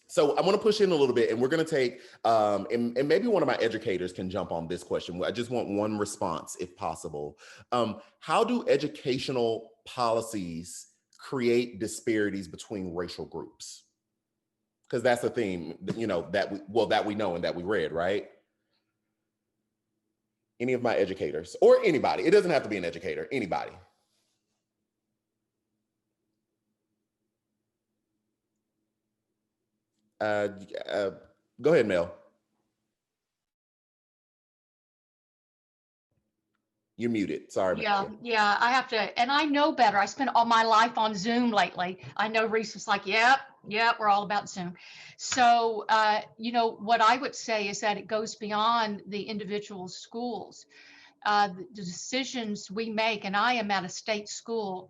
So I want to push in a little bit, and we're going to take, and maybe one of my educators can jump on this question. I just want one response if possible. How do educational policies create disparities between racial groups? Because that's a theme, you know, that we know and that we read, right? Any of my educators, or anybody. It doesn't have to be an educator, anybody. Go ahead, Mel. You're muted. Sorry. Yeah, I have to, and I know better. I spent all my life on Zoom lately. I know Reese was like, yep, we're all about Zoom. So, you know, what I would say is that it goes beyond the individual schools. The decisions we make, and I am at a state school,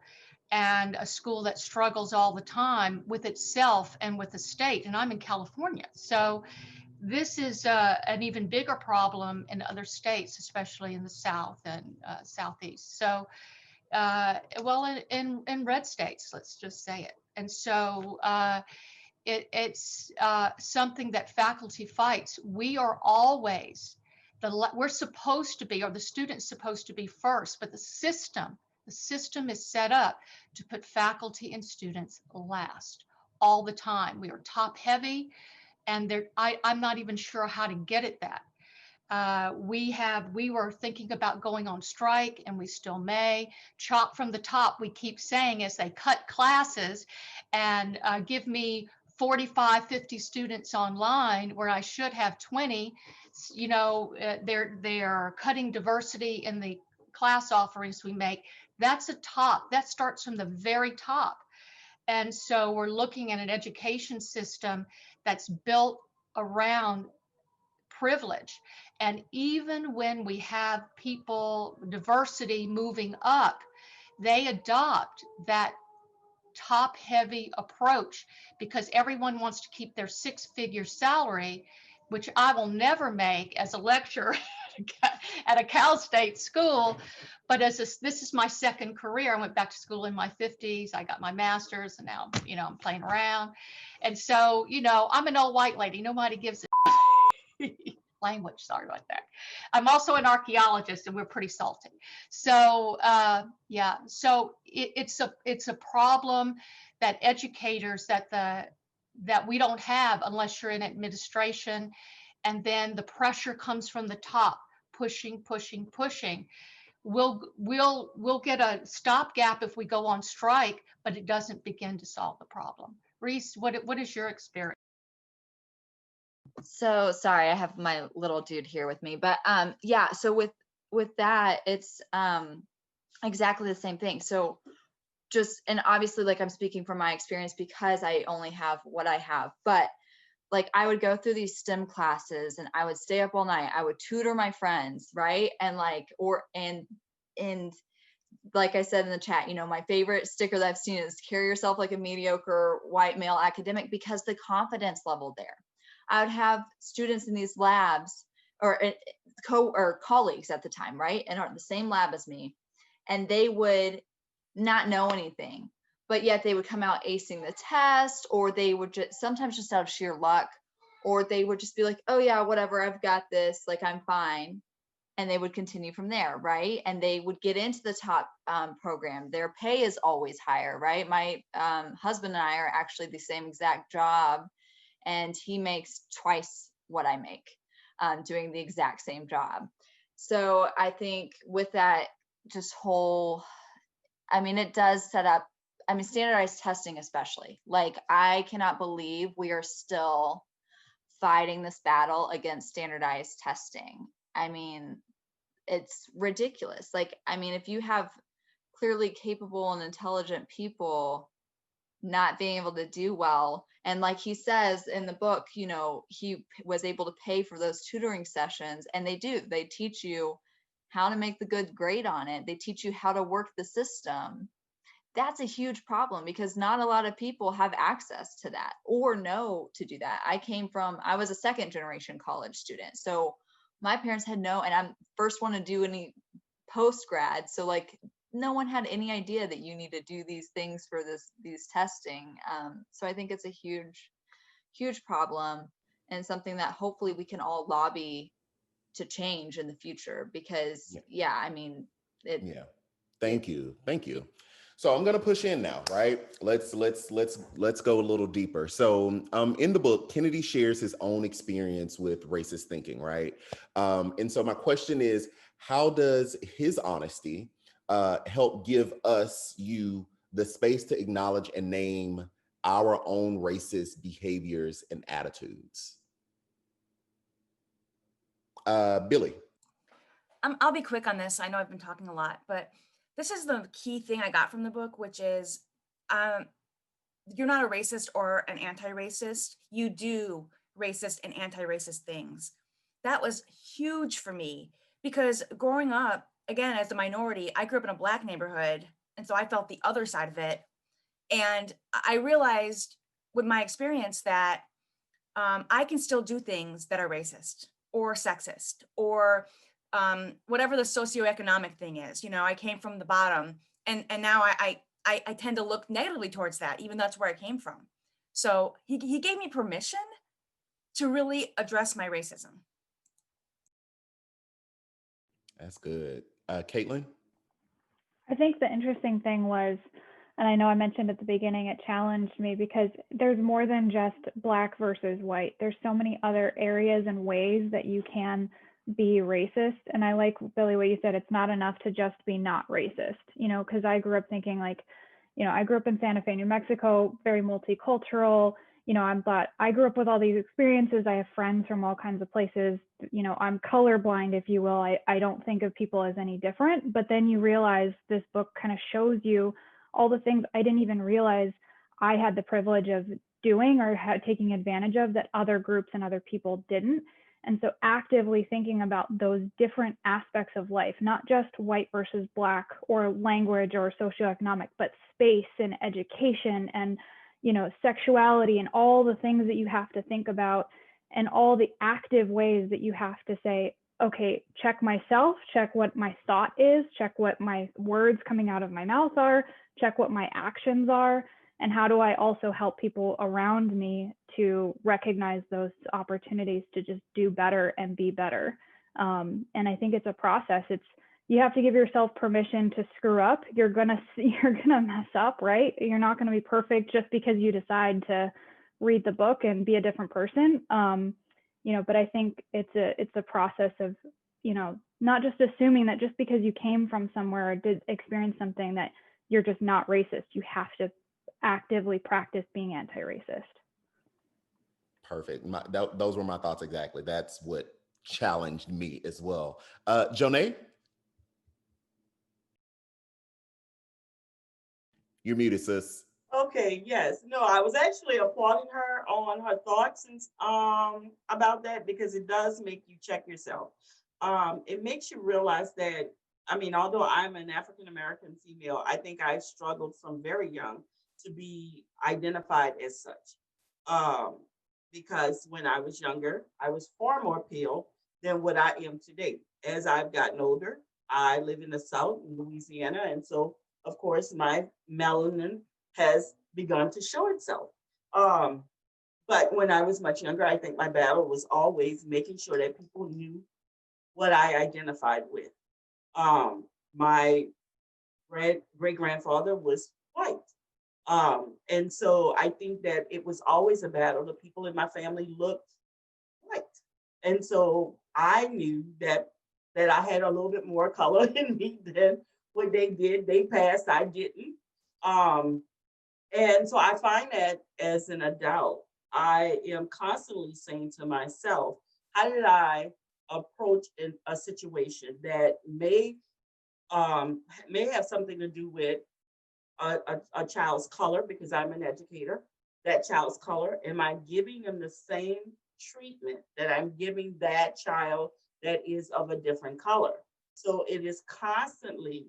and a school that struggles all the time with itself and with the state, and I'm in California. So this is an even bigger problem in other states, especially in the South and Southeast. So, well, in red states, let's just say it. And so it's something that faculty fights. We are always, we're supposed to be, or the student's supposed to be first, but the system is set up to put faculty and students last all the time. We are top heavy. And I'm not even sure how to get at that. We were thinking about going on strike, and we still may. Chop from the top, we keep saying, as they cut classes and give me 45, 50 students online where I should have 20. You know, they're cutting diversity in the class offerings we make. That's a top. That starts from the very top. And so we're looking at an education system that's built around privilege. And even when we have people, diversity moving up, they adopt that top heavy approach because everyone wants to keep their 6-figure salary, which I will never make as a lecturer at a Cal State school. But this is my second career. I went back to school in my 50s. I got my master's, and now, you know, I'm playing around. And so, you know, I'm an old white lady. Nobody gives a language. Sorry about that. I'm also an archaeologist, and we're pretty salty. So yeah, so it's a problem that educators that we don't have unless you're in administration, and then the pressure comes from the top, pushing. We'll get a stopgap if we go on strike, but it doesn't begin to solve the problem. Reese, what is your experience? So sorry, I have my little dude here with me, but yeah, so with that, it's exactly the same thing. So just, and obviously, like, I'm speaking from my experience because I only have what I have, but like, I would go through these STEM classes and I would stay up all night. I would tutor my friends, right? And like, and like I said in the chat, you know, my favorite sticker that I've seen is carry yourself like a mediocre white male academic, because the confidence level there. I would have students in these labs or colleagues at the time, right? And are in the same lab as me, and they would not know anything, but yet they would come out acing the test, or they would sometimes just out of sheer luck, or they would just be like, oh yeah, whatever, I've got this, like, I'm fine. And they would continue from there, right? And they would get into the top program. Their pay is always higher, right? My husband and I are actually the same exact job, and he makes twice what I make doing the exact same job. So I think with that just whole, I mean, it does set up, I mean, standardized testing especially. Like, I cannot believe we are still fighting this battle against standardized testing. I mean, it's ridiculous. Like, I mean, if you have clearly capable and intelligent people not being able to do well, and like he says in the book, you know, he was able to pay for those tutoring sessions, and they teach you how to make the good grade on it. They teach you how to work the system. That's a huge problem because not a lot of people have access to that or know to do that. I was a second generation college student. So my parents had and I'm first one to do any post grad. So like, no one had any idea that you need to do these things for these testing. So I think it's a huge, huge problem, and something that hopefully we can all lobby to change in the future, because I mean, Thank you. So I'm gonna push in now, right? Let's go a little deeper. So in the book, Kennedy shares his own experience with racist thinking, right? And so my question is, how does his honesty help give you the space to acknowledge and name our own racist behaviors and attitudes? Billy. I'll be quick on this. I know I've been talking a lot, but this is the key thing I got from the book, which is you're not a racist or an anti-racist. You do racist and anti-racist things. That was huge for me because growing up, again, as a minority, I grew up in a Black neighborhood. And so I felt the other side of it. And I realized with my experience that I can still do things that are racist or sexist or whatever the socioeconomic thing is. You know, I came from the bottom, and now I tend to look negatively towards that, even though that's where I came from. So he gave me permission to really address my racism. That's good. Caitlin? I think the interesting thing was, and I know I mentioned at the beginning, it challenged me because there's more than just Black versus white. There's so many other areas and ways that you can be racist. And I like, Billy, what you said, it's not enough to just be not racist, you know, because I grew up thinking like, you know, I grew up in Santa Fe, New Mexico, very multicultural. You know, I grew up with all these experiences. I have friends from all kinds of places. You know, I'm colorblind, if you will. I don't think of people as any different. But then you realize this book kind of shows you all the things I didn't even realize I had the privilege of doing or taking advantage of that other groups and other people didn't. And so actively thinking about those different aspects of life, not just white versus Black or language or socioeconomic, but space and education and, you know, sexuality and all the things that you have to think about and all the active ways that you have to say, okay, check myself, check what my thought is, check what my words coming out of my mouth are, check what my actions are, and how do I also help people around me to recognize those opportunities to just do better and be better. And I think it's a process. You have to give yourself permission to screw up. You're gonna mess up, right? You're not gonna be perfect just because you decide to read the book and be a different person. You know, but I think it's a process of, you know, not just assuming that just because you came from somewhere or did experience something that you're just not racist. You have to actively practice being anti-racist. Perfect. Those were my thoughts exactly. That's what challenged me as well. Jonay? You're muted, sis. Okay, yes. No, I was actually applauding her on her thoughts and about that, because it does make you check yourself. It makes you realize that, I mean, although I'm an African American female, I think I struggled from very young to be identified as such. Because when I was younger, I was far more pale than what I am today. As I've gotten older, I live in the South, in Louisiana, and so of course my melanin has begun to show itself. But when I was much younger, I think my battle was always making sure that people knew what I identified with. My great grandfather was white. And so I think that it was always a battle. The people in my family looked white. And so I knew that I had a little bit more color in me than what they did. They passed, I didn't. And so I find that as an adult, I am constantly saying to myself, how did I approach a situation that may have something to do with a child's color, because I'm an educator, that child's color? Am I giving them the same treatment that I'm giving that child that is of a different color? So it is constantly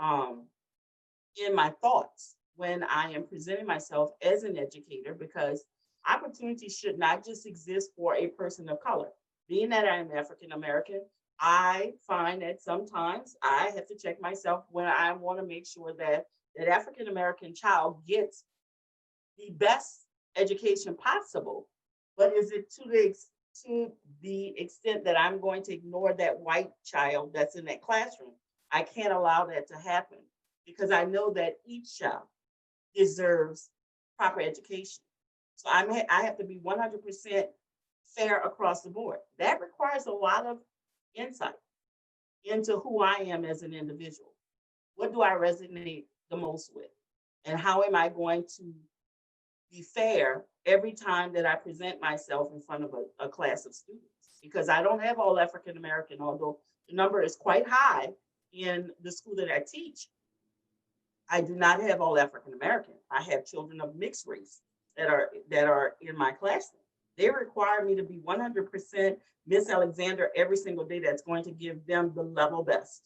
in my thoughts when I am presenting myself as an educator, because opportunity should not just exist for a person of color. Being that I am African American, I find that sometimes I have to check myself when I want to make sure that that African American child gets the best education possible. But is it to the extent that I'm going to ignore that white child that's in that classroom? I can't allow that to happen, because I know that each child deserves proper education. So I have to be 100% fair across the board. That requires a lot of insight into who I am as an individual. What do I resonate the most with? And how am I going to be fair every time that I present myself in front of a class of students? Because I don't have all African American, although the number is quite high in the school that I teach. I do not have all African American. I have children of mixed race that are in my classroom. They require me to be 100% Miss Alexander every single day. That's going to give them the level best.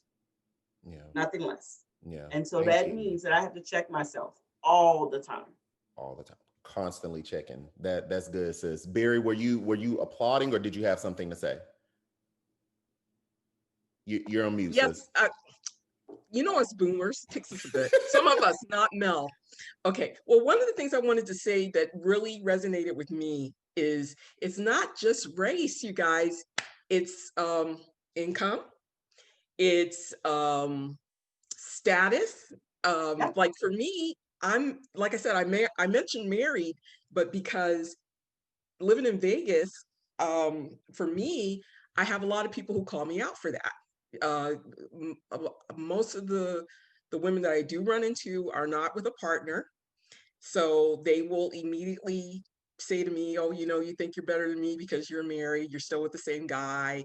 Yeah. Nothing less. Yeah. And so that means that I have to check myself all the time. All the time. Constantly checking. That's good, sis. Barry, were you applauding, or did you have something to say? You're on mute, yes, sis. You know, us boomers, takes us a bit. Some of us, not Mel. Okay, well, one of the things I wanted to say that really resonated with me is it's not just race, you guys. It's income, it's status. Like for me, I'm, like I said, I mentioned married, but because living in Vegas, for me, I have a lot of people who call me out for that. Most of the women that I do run into are not with a partner. So they will immediately say to me, oh, you know, you think you're better than me because you're married, you're still with the same guy.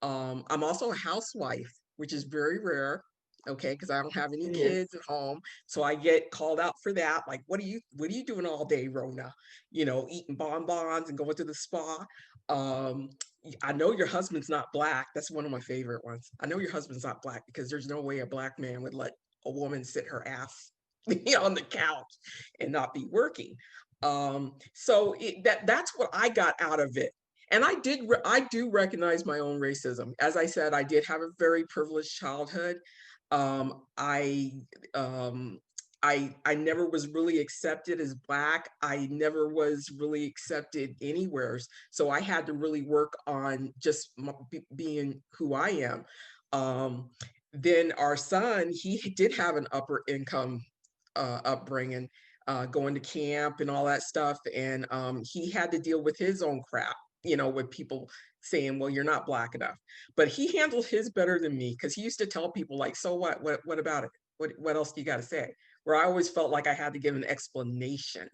I'm also a housewife, which is very rare. Okay, because I don't have any kids at home. So I get called out for that. Like, what are you doing all day, Rona? You know, eating bonbons and going to the spa. I know your husband's not Black. That's one of my favorite ones. I know your husband's not Black, because there's no way a Black man would let a woman sit her ass on the couch and not be working. So that's what I got out of it. And I do recognize my own racism. As I said, I did have a very privileged childhood. I never was really accepted as Black. I never was really accepted anywhere. So I had to really work on just being who I am. Then our son, he did have an upper income upbringing, going to camp and all that stuff. And he had to deal with his own crap, you know, with people saying, well, you're not Black enough. But he handled his better than me, because he used to tell people like, so what about it? what else do you got to say? Where I always felt like I had to give an explanation.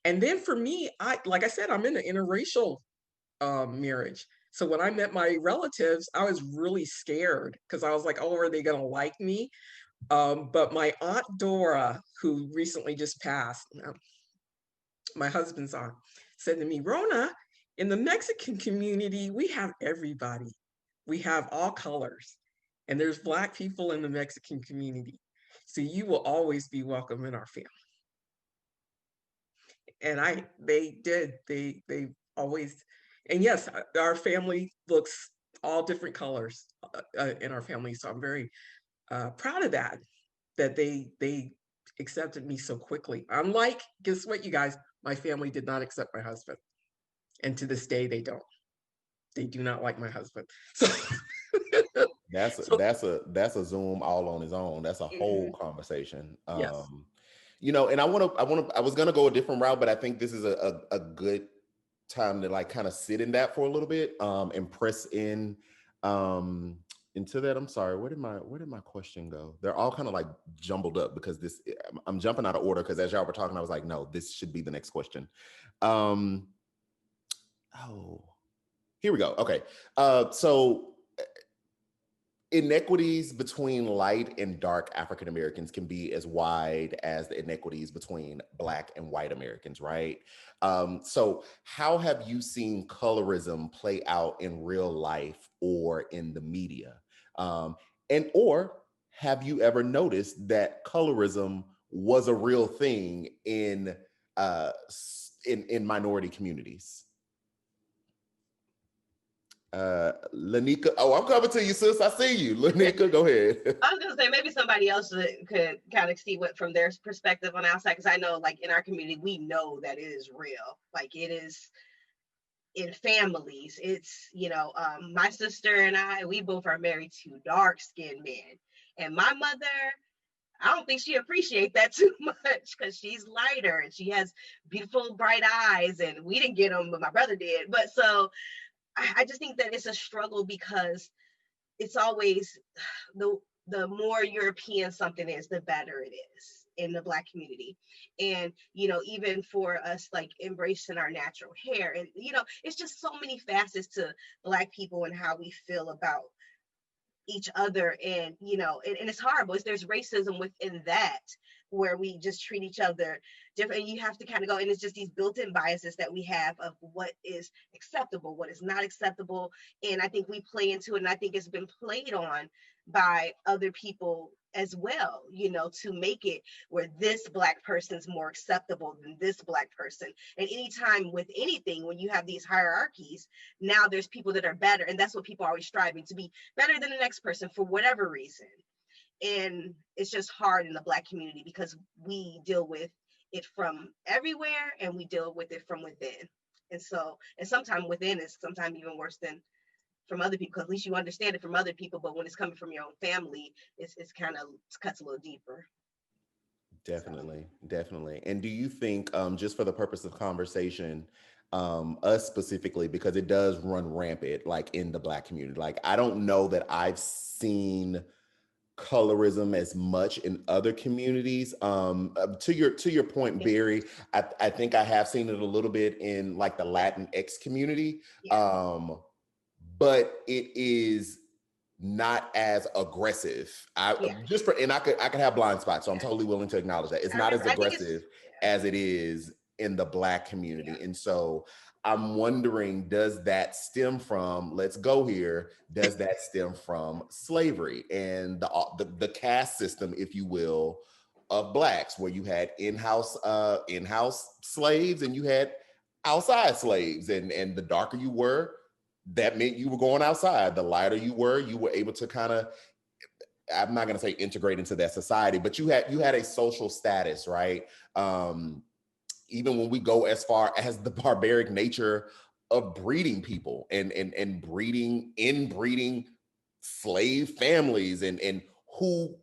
And then for me, like I said, I'm in an interracial marriage. So when I met my relatives, I was really scared because I was like, oh, are they going to like me? But my Aunt Dora, who recently just passed, my husband's aunt, said to me, Rona, in the Mexican community, we have everybody. We have all colors. And there's Black people in the Mexican community. So you will always be welcome in our family. And they always, and yes, our family looks all different colors in our family. So I'm very proud of that they accepted me so quickly. Unlike, guess what, you guys, my family did not accept my husband. And to this day, they don't. They do not like my husband. So that's a Zoom all on his own. That's a whole conversation. Yes. You know, and I was gonna go a different route, but I think this is a good time to like kind of sit in that for a little bit, and press in into that. I'm sorry, where did my question go? They're all kind of like jumbled up because I'm jumping out of order because as y'all were talking, I was like, no, this should be the next question. Oh, here we go. Okay. So inequities between light and dark African Americans can be as wide as the inequities between Black and white Americans, right? So how have you seen colorism play out in real life or in the media? Or have you ever noticed that colorism was a real thing in minority communities? Lanika, oh, I'm coming to you, sis. I see you. Lanika, go ahead. I was gonna say maybe somebody else could kind of see what from their perspective on outside, because I know like in our community we know that it is real. Like it is in families. It's my sister and we both are married to dark-skinned men, and my mother, I don't think she appreciates that too much because she's lighter and she has beautiful bright eyes, and we didn't get them, but my brother did. But so I just think that it's a struggle because it's always the more European something is, the better it is in the Black community. And, even for us, like embracing our natural hair, and, it's just so many facets to Black people and how we feel about each other. And, and it's horrible. There's racism within that, where we just treat each other different. And you have to kind of go, and it's just these built-in biases that we have of what is acceptable, what is not acceptable. And I think we play into it, and I think it's been played on by other people as well, to make it where this Black person's more acceptable than this Black person. And anytime with anything, when you have these hierarchies, now there's people that are better, and that's what people are always striving to be better than the next person for whatever reason. And it's just hard in the Black community because we deal with it from everywhere and we deal with it from within. And sometimes within is sometimes even worse than from other people, because at least you understand it from other people, but when it's coming from your own family, it's kind of cuts a little deeper. Definitely. And do you think, just for the purpose of conversation, us specifically, because it does run rampant, like in the Black community, like I don't know that I've seen colorism as much in other communities. To your point, Barry, I think I have seen it a little bit in like the Latinx community. Yeah. But it is not as aggressive. I could have blind spots, so I'm totally willing to acknowledge that. It's not as aggressive as it is in the Black community. Yeah. And so I'm wondering, does that stem from, let's go here, does that stem from slavery and the caste system, if you will, of Blacks, where you had in-house slaves and you had outside slaves, and the darker you were, that meant you were going outside. The lighter you were able to kind of, I'm not going to say integrate into that society, but you had a social status, right? Even when we go as far as the barbaric nature of breeding people and inbreeding slave families and who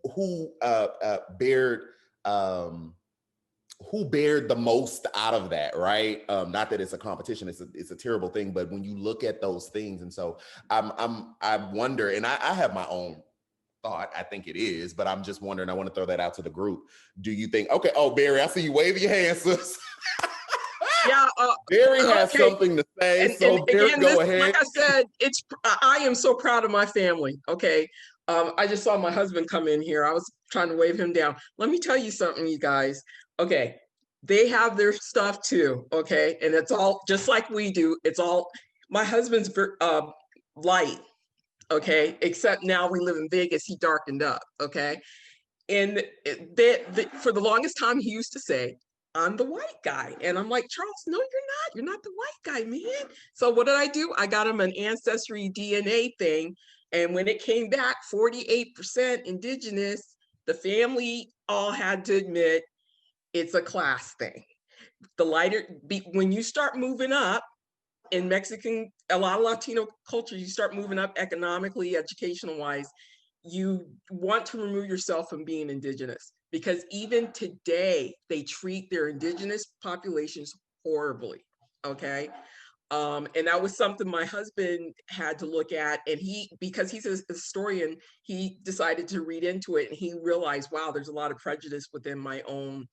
bared the most out of that, right? Not that it's a competition, it's a terrible thing, but when you look at those things, and so I wonder, and I have my own thought. I think it is, but I'm just wondering, I want to throw that out to the group. Do you think, okay, oh, Barry, I see you waving your hands, sis. Yeah, Barry has okay. something to say, so and Barry, again, go this, ahead. like I said, I am so proud of my family. Okay, I just saw my husband come in here. I was trying to wave him down. Let me tell you something, you guys. Okay, they have their stuff too. Okay, and it's all just like we do. It's all my husband's light. Okay, except now we live in Vegas. He darkened up. Okay, and for the longest time, he used to say, I'm the white guy. And I'm like, Charles, no, you're not. You're not the white guy, man. So what did I do? I got him an ancestry DNA thing. And when it came back, 48% indigenous, the family all had to admit it's a class thing. The lighter, when you start moving up in Mexican, a lot of Latino culture, you start moving up economically, educational wise, you want to remove yourself from being indigenous, because even today they treat their indigenous populations horribly. Okay. And that was something my husband had to look at, and because he's a historian, he decided to read into it, and he realized, wow, there's a lot of prejudice within my own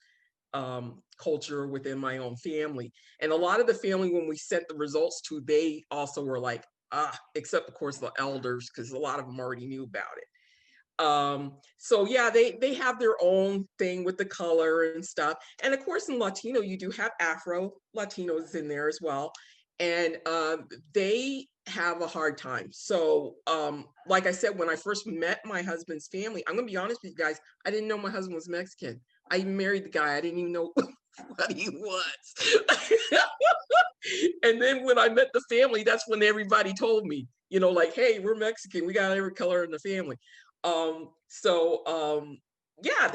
culture, within my own family. And a lot of the family, when we sent the results to, they also were like, except of course the elders, because a lot of them already knew about it. So yeah, they have their own thing with the color and stuff. And of course in Latino, you do have Afro Latinos in there as well. And they have a hard time. So like I said, when I first met my husband's family, I'm gonna be honest with you guys, I didn't know my husband was Mexican. I married the guy, I didn't even know what he was. And then when I met the family, that's when everybody told me, like, hey, we're Mexican, we got every color in the family. Yeah,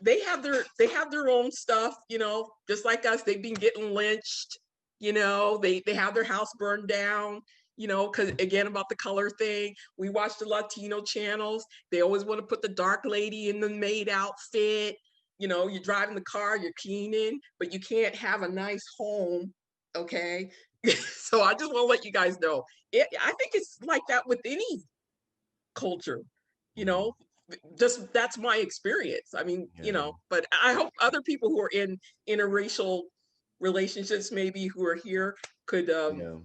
they have their own stuff, just like us. They've been getting lynched, they have their house burned down, because again, about the color thing. We watch the Latino channels. They always want to put the dark lady in the maid outfit. You're driving the car, you're cleaning, but you can't have a nice home. Okay. So I just want to let you guys know, I think it's like that with any culture. Just that's my experience. I mean, but I hope other people who are in interracial relationships, maybe who are here, could also.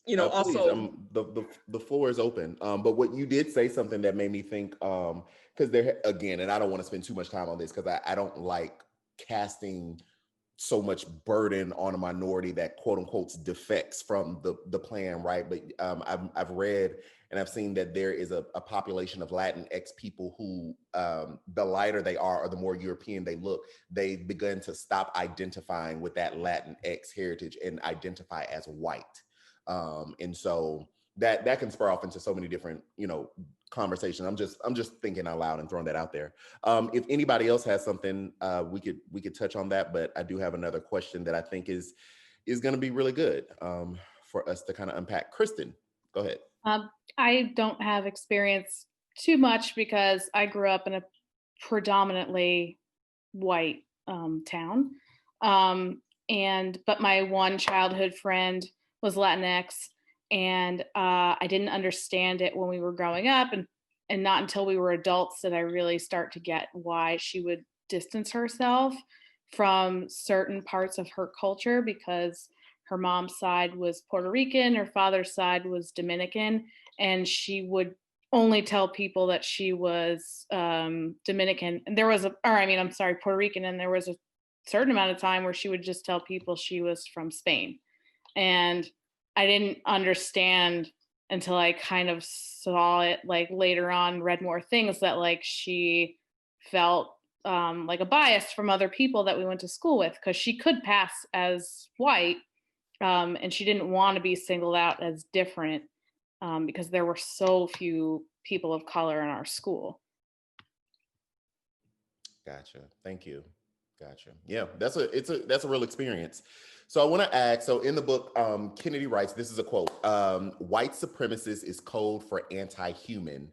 Please, the floor is open. But what you did say something that made me think, because there again, and I don't want to spend too much time on this because I don't like casting so much burden on a minority that quote unquote defects from the plan, right? But I've read and I've seen that there is a population of Latinx people who, the lighter they are or the more European they look, they've begun to stop identifying with that Latinx heritage and identify as white. And so that can spur off into so many different, conversations. I'm just thinking out loud and throwing that out there. If anybody else has something, we could touch on that, but I do have another question that I think is going to be really good for us to kind of unpack. Kristen, go ahead. I don't have experience too much because I grew up in a predominantly white town. But my one childhood friend was Latinx, and I didn't understand it when we were growing up, and not until we were adults did I really start to get why she would distance herself from certain parts of her culture, because her mom's side was Puerto Rican, her father's side was Dominican, and she would only tell people that she was Dominican. And Puerto Rican, and there was a certain amount of time where she would just tell people she was from Spain. And I didn't understand until I kind of saw it like later on, read more things, that like she felt like a bias from other people that we went to school with, because she could pass as white, and she didn't want to be singled out as different, because there were so few people of color in our school. Gotcha. Thank you. Gotcha. Yeah, that's a real experience. So I want to ask, so in the book, Kennedy writes, this is a quote, white supremacist is code for anti-human,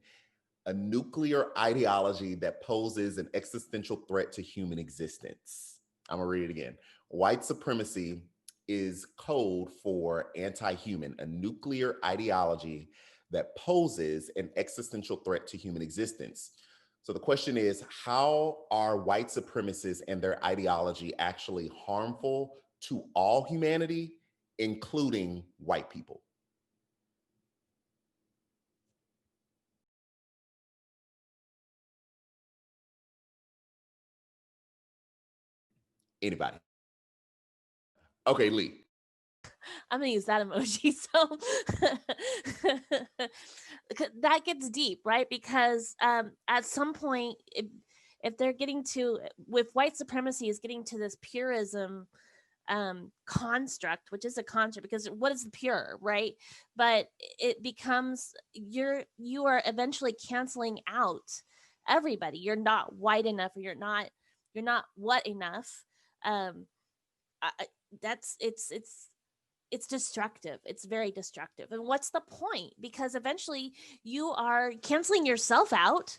a nuclear ideology that poses an existential threat to human existence. I'm gonna read it again. White supremacy is code for anti-human, a nuclear ideology that poses an existential threat to human existence. So the question is, how are white supremacists and their ideology actually harmful to all humanity, including white people? Anybody? Okay, Lee. I'm gonna use that emoji. So that gets deep, right? Because at some point, if they're getting to, if white supremacy is getting to this purism construct, which is a construct, because what is the pure, right? But it becomes, you are eventually canceling out everybody. You're not white enough, or you're not what enough. That's it's destructive. It's very destructive. And what's the point? Because eventually you are canceling yourself out,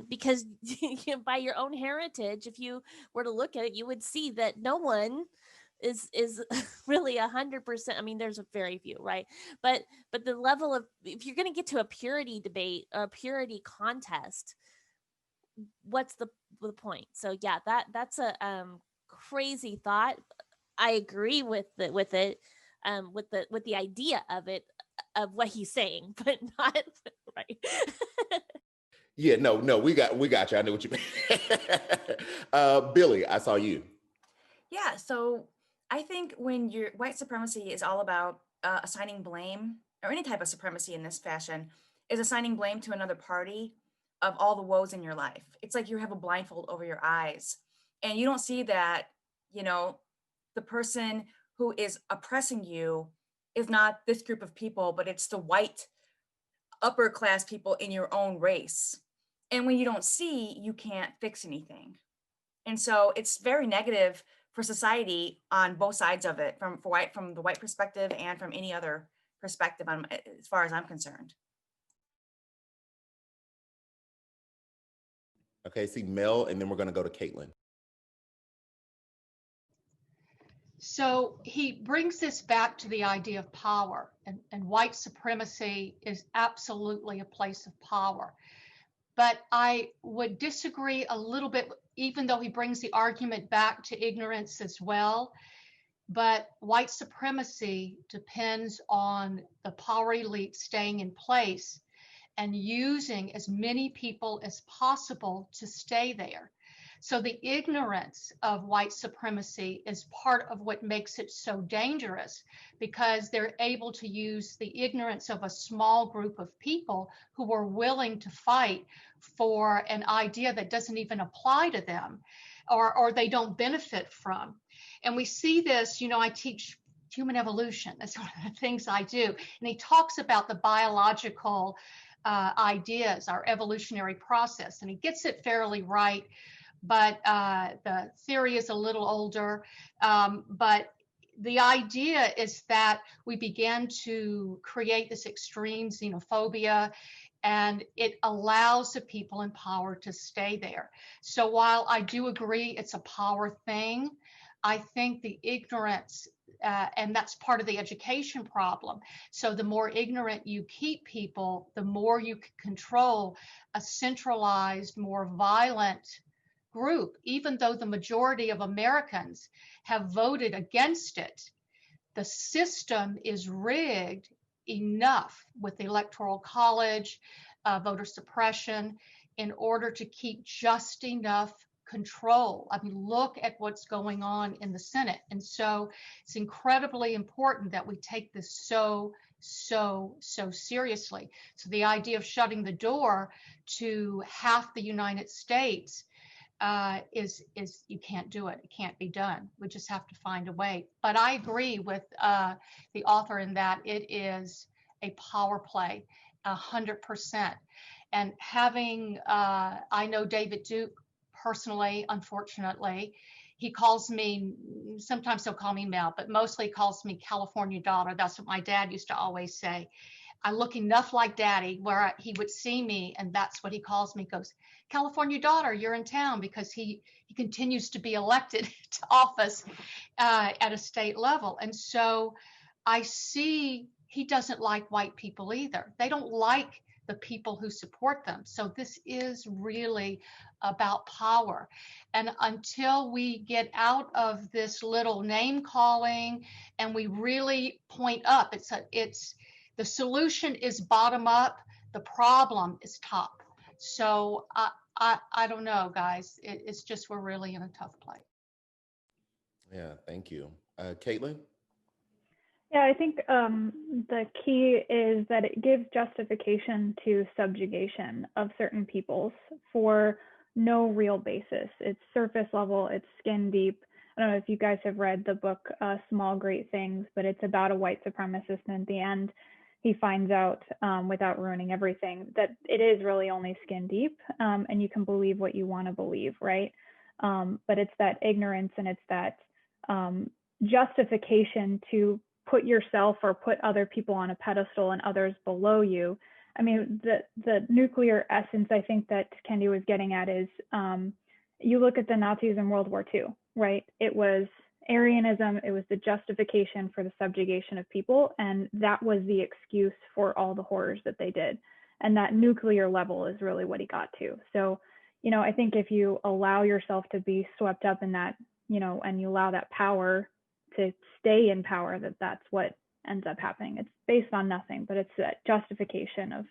because by your own heritage, if you were to look at it, you would see that no one is really 100%. I mean, there's a very few, right? But the level of, if you're going to get to a purity debate or a purity contest, what's the point? So yeah, that's a crazy thought. I agree with it, with the idea of it, of what he's saying, but not right. Yeah, no, we got you. I know what you mean. Billy, I saw you. Yeah, so I think when your white supremacy is all about assigning blame, or any type of supremacy in this fashion, is assigning blame to another party of all the woes in your life. It's like you have a blindfold over your eyes, and you don't see that, the person who is oppressing you is not this group of people, but it's the white upper class people in your own race. And when you don't see, you can't fix anything. And so it's very negative for society on both sides of it, from the white perspective and from any other perspective, as far as I'm concerned. Okay, see Mel, and then we're going to go to Caitlin. So he brings this back to the idea of power, and white supremacy is absolutely a place of power. But I would disagree a little bit, even though he brings the argument back to ignorance as well. But white supremacy depends on the power elite staying in place and using as many people as possible to stay there. So the ignorance of white supremacy is part of what makes it so dangerous, because they're able to use the ignorance of a small group of people who are willing to fight for an idea that doesn't even apply to them, or they don't benefit from. And we see this, I teach human evolution. That's one of the things I do. And he talks about the biological ideas, our evolutionary process, and he gets it fairly right. But the theory is a little older. But the idea is that we began to create this extreme xenophobia, and it allows the people in power to stay there. So while I do agree it's a power thing, I think the ignorance, and that's part of the education problem. So the more ignorant you keep people, the more you can control a centralized, more violent group. Even though the majority of Americans have voted against it, the system is rigged enough with the Electoral College, voter suppression, in order to keep just enough control. I mean, look at what's going on in the Senate. And so it's incredibly important that we take this so seriously. So the idea of shutting the door to half the United States is you can't do it. It can't be done. We just have to find a way. But I agree with the author in that it is a power play, 100%. And having, I know David Duke personally, unfortunately, he calls me, sometimes he'll call me Mel, but mostly calls me California daughter. That's what my dad used to always say. I look enough like daddy where he would see me, and that's what he calls me. He goes, California daughter, you're in town, because he continues to be elected to office at a state level. And so I see he doesn't like white people either. They don't like the people who support them. So this is really about power. And until we get out of this little name calling and we really point up, it's the solution is bottom up, the problem is top. So I don't know, guys. It's just, we're really in a tough place. Yeah, thank you. Caitlin? Yeah, I think the key is that it gives justification to subjugation of certain peoples for no real basis. It's surface level, it's skin deep. I don't know if you guys have read the book Small Great Things, but it's about a white supremacist, and at the end, he finds out, without ruining everything, that it is really only skin deep, and you can believe what you want to believe, right? But it's that ignorance and it's that justification to put yourself or put other people on a pedestal and others below you. I mean, the nuclear essence, I think, that Kendi was getting at is, you look at the Nazis in World War II, right? It was Aryanism, it was the justification for the subjugation of people, and that was the excuse for all the horrors that they did. And that nuclear level is really what he got to. So, you know, I think if you allow yourself to be swept up in that, you know, and you allow that power to stay in power, that's what ends up happening. It's based on nothing, but it's that justification of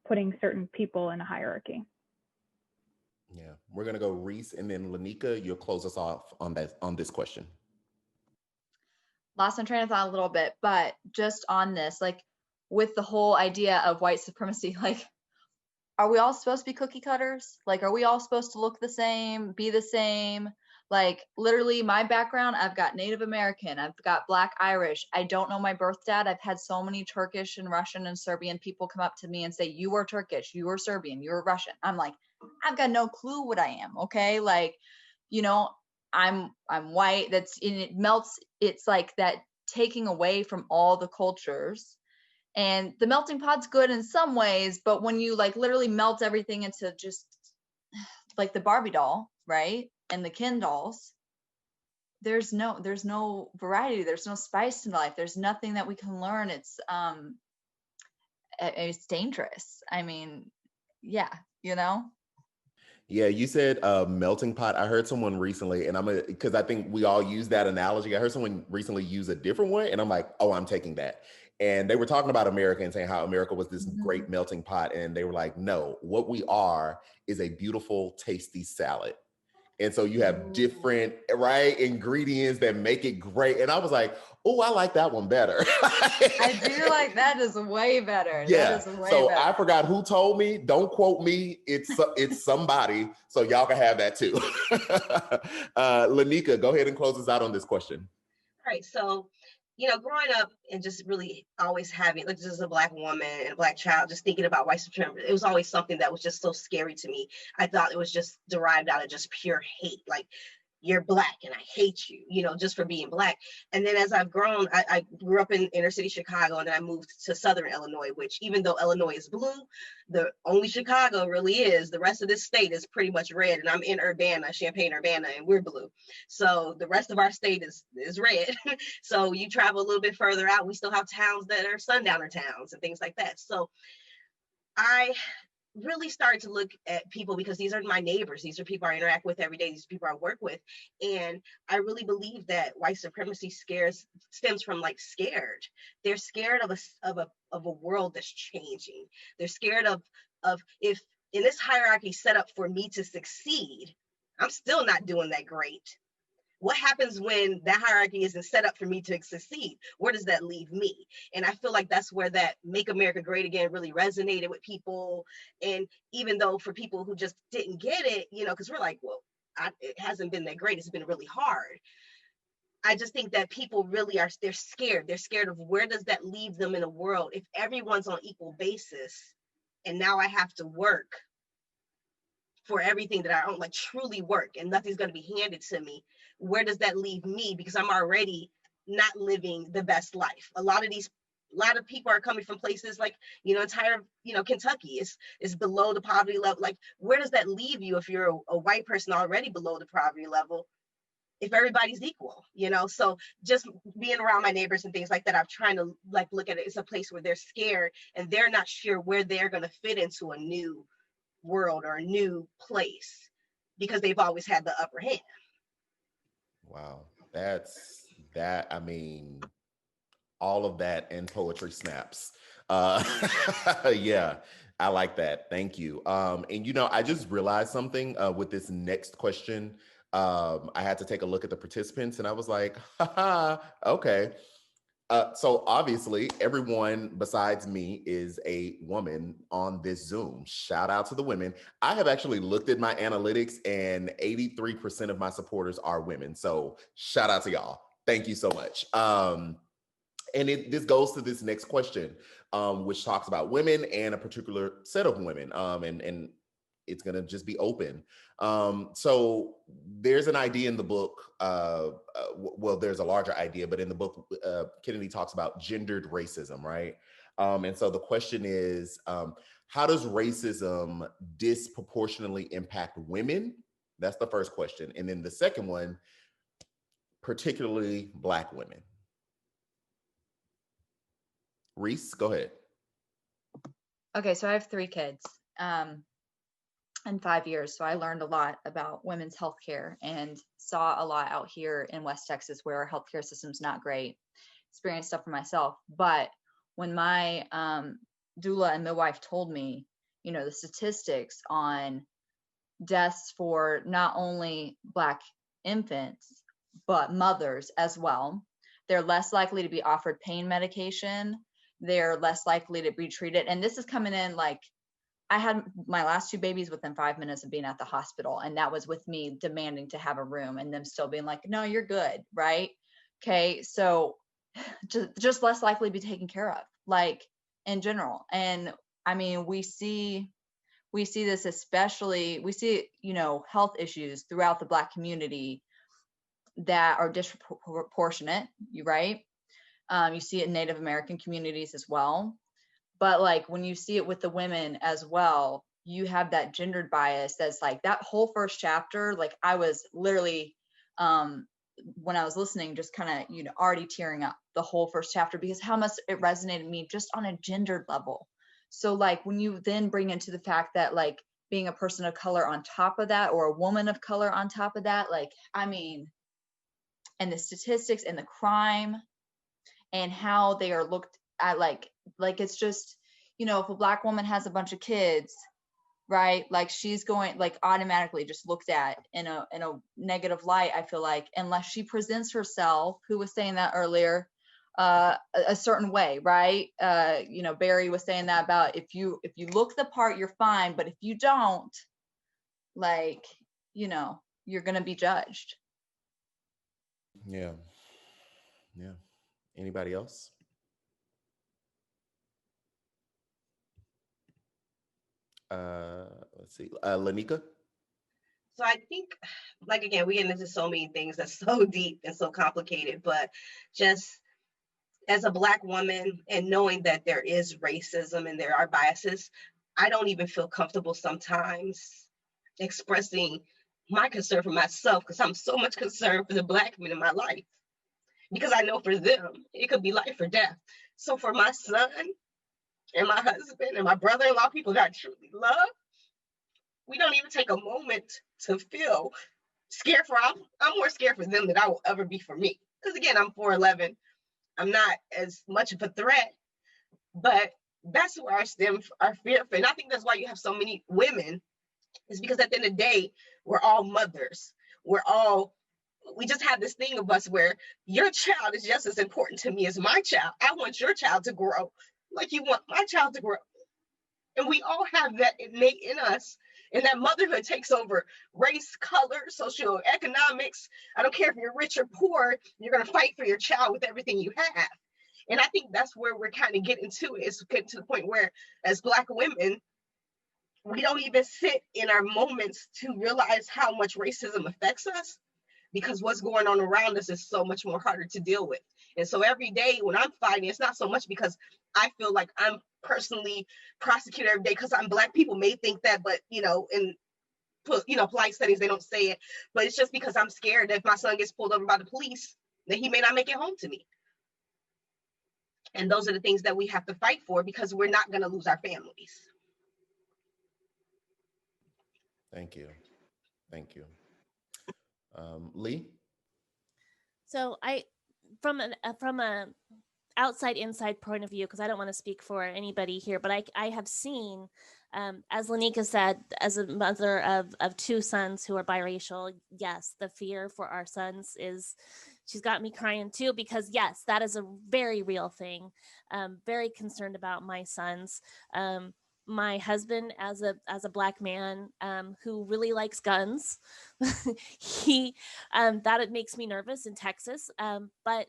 putting certain people in a hierarchy. Yeah, we're gonna go Reese, and then Lanika, you'll close us off on this question. Lost my train of thought a little bit, but just on this, like with the whole idea of white supremacy, like, are we all supposed to be cookie cutters? Like, are we all supposed to look the same, be the same? Like, literally, my background, I've got Native American, I've got Black Irish. I don't know my birth dad. I've had so many Turkish and Russian and Serbian people come up to me and say, you are Turkish, you are Serbian, you're Russian. I'm like, I've got no clue what I am, okay? Like, you know, I'm white. That's in it melts. It's like that taking away from all the cultures. And the melting pot's good in some ways, but when you like literally melt everything into just like the Barbie doll, right? And the Ken dolls, there's no variety, there's no spice in life, there's nothing that we can learn. It's dangerous. I mean, yeah, you know. Yeah, you said melting pot. I heard someone recently, and because I think we all use that analogy. I heard someone recently use a different one, and I'm like, oh, I'm taking that. And they were talking about America and saying how America was this great melting pot, and they were like, no, what we are is a beautiful, tasty salad. And so you have different, right, ingredients that make it great. And I was like, oh, I like that one better. I do like that is way better. Yeah. That is way So better. I forgot who told me. Don't quote me. It's somebody. So y'all can have that too. Lanika, go ahead and close us out on this question. All right. So, you know, growing up and just really always having, like, just as a Black woman and a Black child, just thinking about white supremacy, it was always something that was just so scary to me. I thought it was just derived out of just pure hate. Like, you're Black and I hate you, you know, just for being Black. And then as I've grown, I grew up in inner city Chicago, and then I moved to Southern Illinois, which even though Illinois is blue, the only Chicago really is, the rest of this state is pretty much red. And I'm in Urbana, Champaign-Urbana, and we're blue. So the rest of our state is red. So you travel a little bit further out, we still have towns that are sundowner towns and things like that. So I really started to look at people, because these are my neighbors, these are people I interact with every day, these people I work with, and I really believe that white supremacy stems from like scared. They're scared of a world that's changing. They're scared of if in this hierarchy set up for me to succeed, I'm still not doing that great. What happens when that hierarchy isn't set up for me to succeed? Where does that leave me? And I feel like that's where that Make America Great Again really resonated with people. And even though for people who just didn't get it, you know, because we're like, well, it hasn't been that great. It's been really hard. I just think that people really they're scared. They're scared of where does that leave them in a world if everyone's on equal basis. And now I have to work for everything that I don't like, truly work, and nothing's going to be handed to me. Where does that leave me? Because I'm already not living the best life. A lot of people are coming from places like, you know, entire, you know, Kentucky is below the poverty level. Like, where does that leave you if you're a white person already below the poverty level? if everybody's equal, so just being around my neighbors and things like that, I'm trying to like look at it as a place where they're scared and they're not sure where they're going to fit into a new world or a new place because they've always had the upper hand. Wow. I mean, all of that and poetry snaps. Yeah, I like that. Thank you. And I just realized something with this next question. I had to take a look at the participants and I was like, haha, okay. So obviously everyone besides me is a woman on this Zoom. Shout out to the women. I have actually looked at my analytics and 83% of my supporters are women. So shout out to y'all. Thank you so much. And this goes to this next question, which talks about women and a particular set of women. And it's going to just be open. So there's an idea in the book. Well, there's a larger idea, but in the book, Kennedy talks about gendered racism, right? And so the question is, how does racism disproportionately impact women? That's the first question. And then the second one, particularly Black women. Reese, go ahead. Okay, so I have 3 kids in 5 years. So I learned a lot about women's healthcare and saw a lot out here in West Texas where our healthcare system's not great. Experienced stuff for myself. But when my doula and midwife told me, the statistics on deaths for not only Black infants, but mothers as well, they're less likely to be offered pain medication. They're less likely to be treated. And this is coming in like, I had my last 2 babies within 5 minutes of being at the hospital. And that was with me demanding to have a room and them still being like, no, you're good. Right. Okay. So just less likely to be taken care of, like in general. And I mean, we see this, especially, we see, health issues throughout the Black community that are disproportionate. You right. You see it in Native American communities as well. But like when you see it with the women as well, you have that gendered bias that's like that whole first chapter. Like I was literally, when I was listening, just kind of, already tearing up the whole first chapter because how much it resonated with me just on a gendered level. So like when you then bring into the fact that like being a person of color on top of that or a woman of color on top of that, like, I mean, and the statistics and the crime and how they are looked at, like it's just, if a Black woman has a bunch of kids, right, like she's going like automatically just looked at in a negative light, I feel like, unless she presents herself, who was saying that earlier, a certain way, right? Barry was saying that about if you look the part, you're fine, but if you don't, like, you're gonna be judged. Yeah. Anybody else? Let's see. Lanika? So I think, like, again, we get into so many things that's so deep and so complicated, but just as a Black woman and knowing that there is racism and there are biases, I don't even feel comfortable sometimes expressing my concern for myself because I'm so much concerned for the Black men in my life. Because I know for them, it could be life or death. So for my son and my husband and my brother-in-law, people that I truly love, we don't even take a moment to feel scared for. I'm more scared for them than I will ever be for me. Because again, I'm 4'11". I'm not as much of a threat, but that's where our fear. And I think that's why you have so many women, is because at the end of the day, we're all mothers. We just have this thing of us where your child is just as important to me as my child. I want your child to grow like you want my child to grow. And we all have that innate in us. And that motherhood takes over race, color, socioeconomics. I don't care if you're rich or poor, you're going to fight for your child with everything you have. And I think that's where we're kind of getting to it, is getting to the point where as Black women, we don't even sit in our moments to realize how much racism affects us, because what's going on around us is so much more harder to deal with. And so every day when I'm fighting, it's not so much because I feel like I'm personally prosecuted every day because I'm Black. People may think that, but and polite settings, they don't say it, but it's just because I'm scared that if my son gets pulled over by the police, that he may not make it home to me. And those are the things that we have to fight for, because we're not going to lose our families. Thank you. Thank you. Lee? So from a outside inside point of view, because I don't want to speak for anybody here, but I have seen, as Lanika said, as a mother of two sons who are biracial, yes, the fear for our sons she's got me crying too, because yes, that is a very real thing. Very concerned about my sons. My husband, as a Black man who really likes guns, that it makes me nervous in Texas. But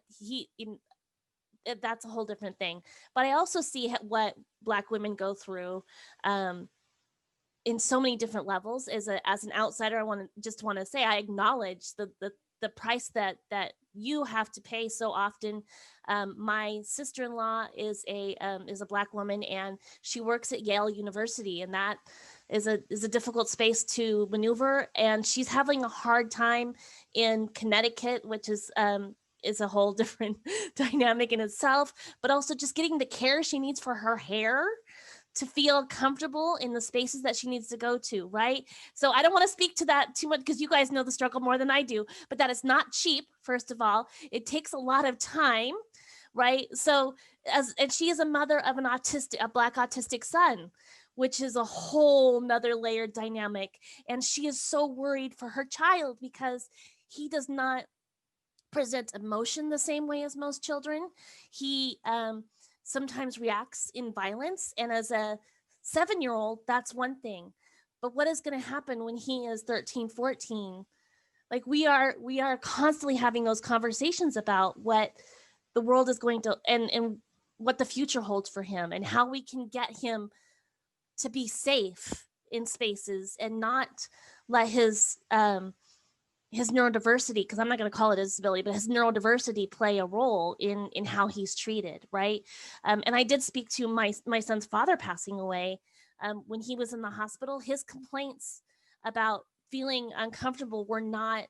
that's a whole different thing. But I also see what Black women go through in so many different levels. As an outsider, I want to say I acknowledge the price that you have to pay so often. My sister-in-law is a Black woman, and she works at Yale University, and that is a difficult space to maneuver. And she's having a hard time in Connecticut, which is a whole different dynamic in itself, but also just getting the care she needs for her hair to feel comfortable in the spaces that she needs to go to, right? So I don't want to speak to that too much, because you guys know the struggle more than I do, but that is not cheap, first of all. It takes a lot of time, right? So and she is a mother of a Black autistic son, which is a whole nother layered dynamic. And she is so worried for her child because he does not present emotion the same way as most children. He sometimes reacts in violence. And as a 7-year-old, that's one thing. But what is going to happen when he is 13, 14? Like we are constantly having those conversations about what the world is going to, and what the future holds for him, and how we can get him to be safe in spaces and not let his neurodiversity, because I'm not going to call it a disability, but his neurodiversity play a role in how he's treated, right? And I did speak to my son's father passing away. When he was in the hospital, his complaints about feeling uncomfortable were not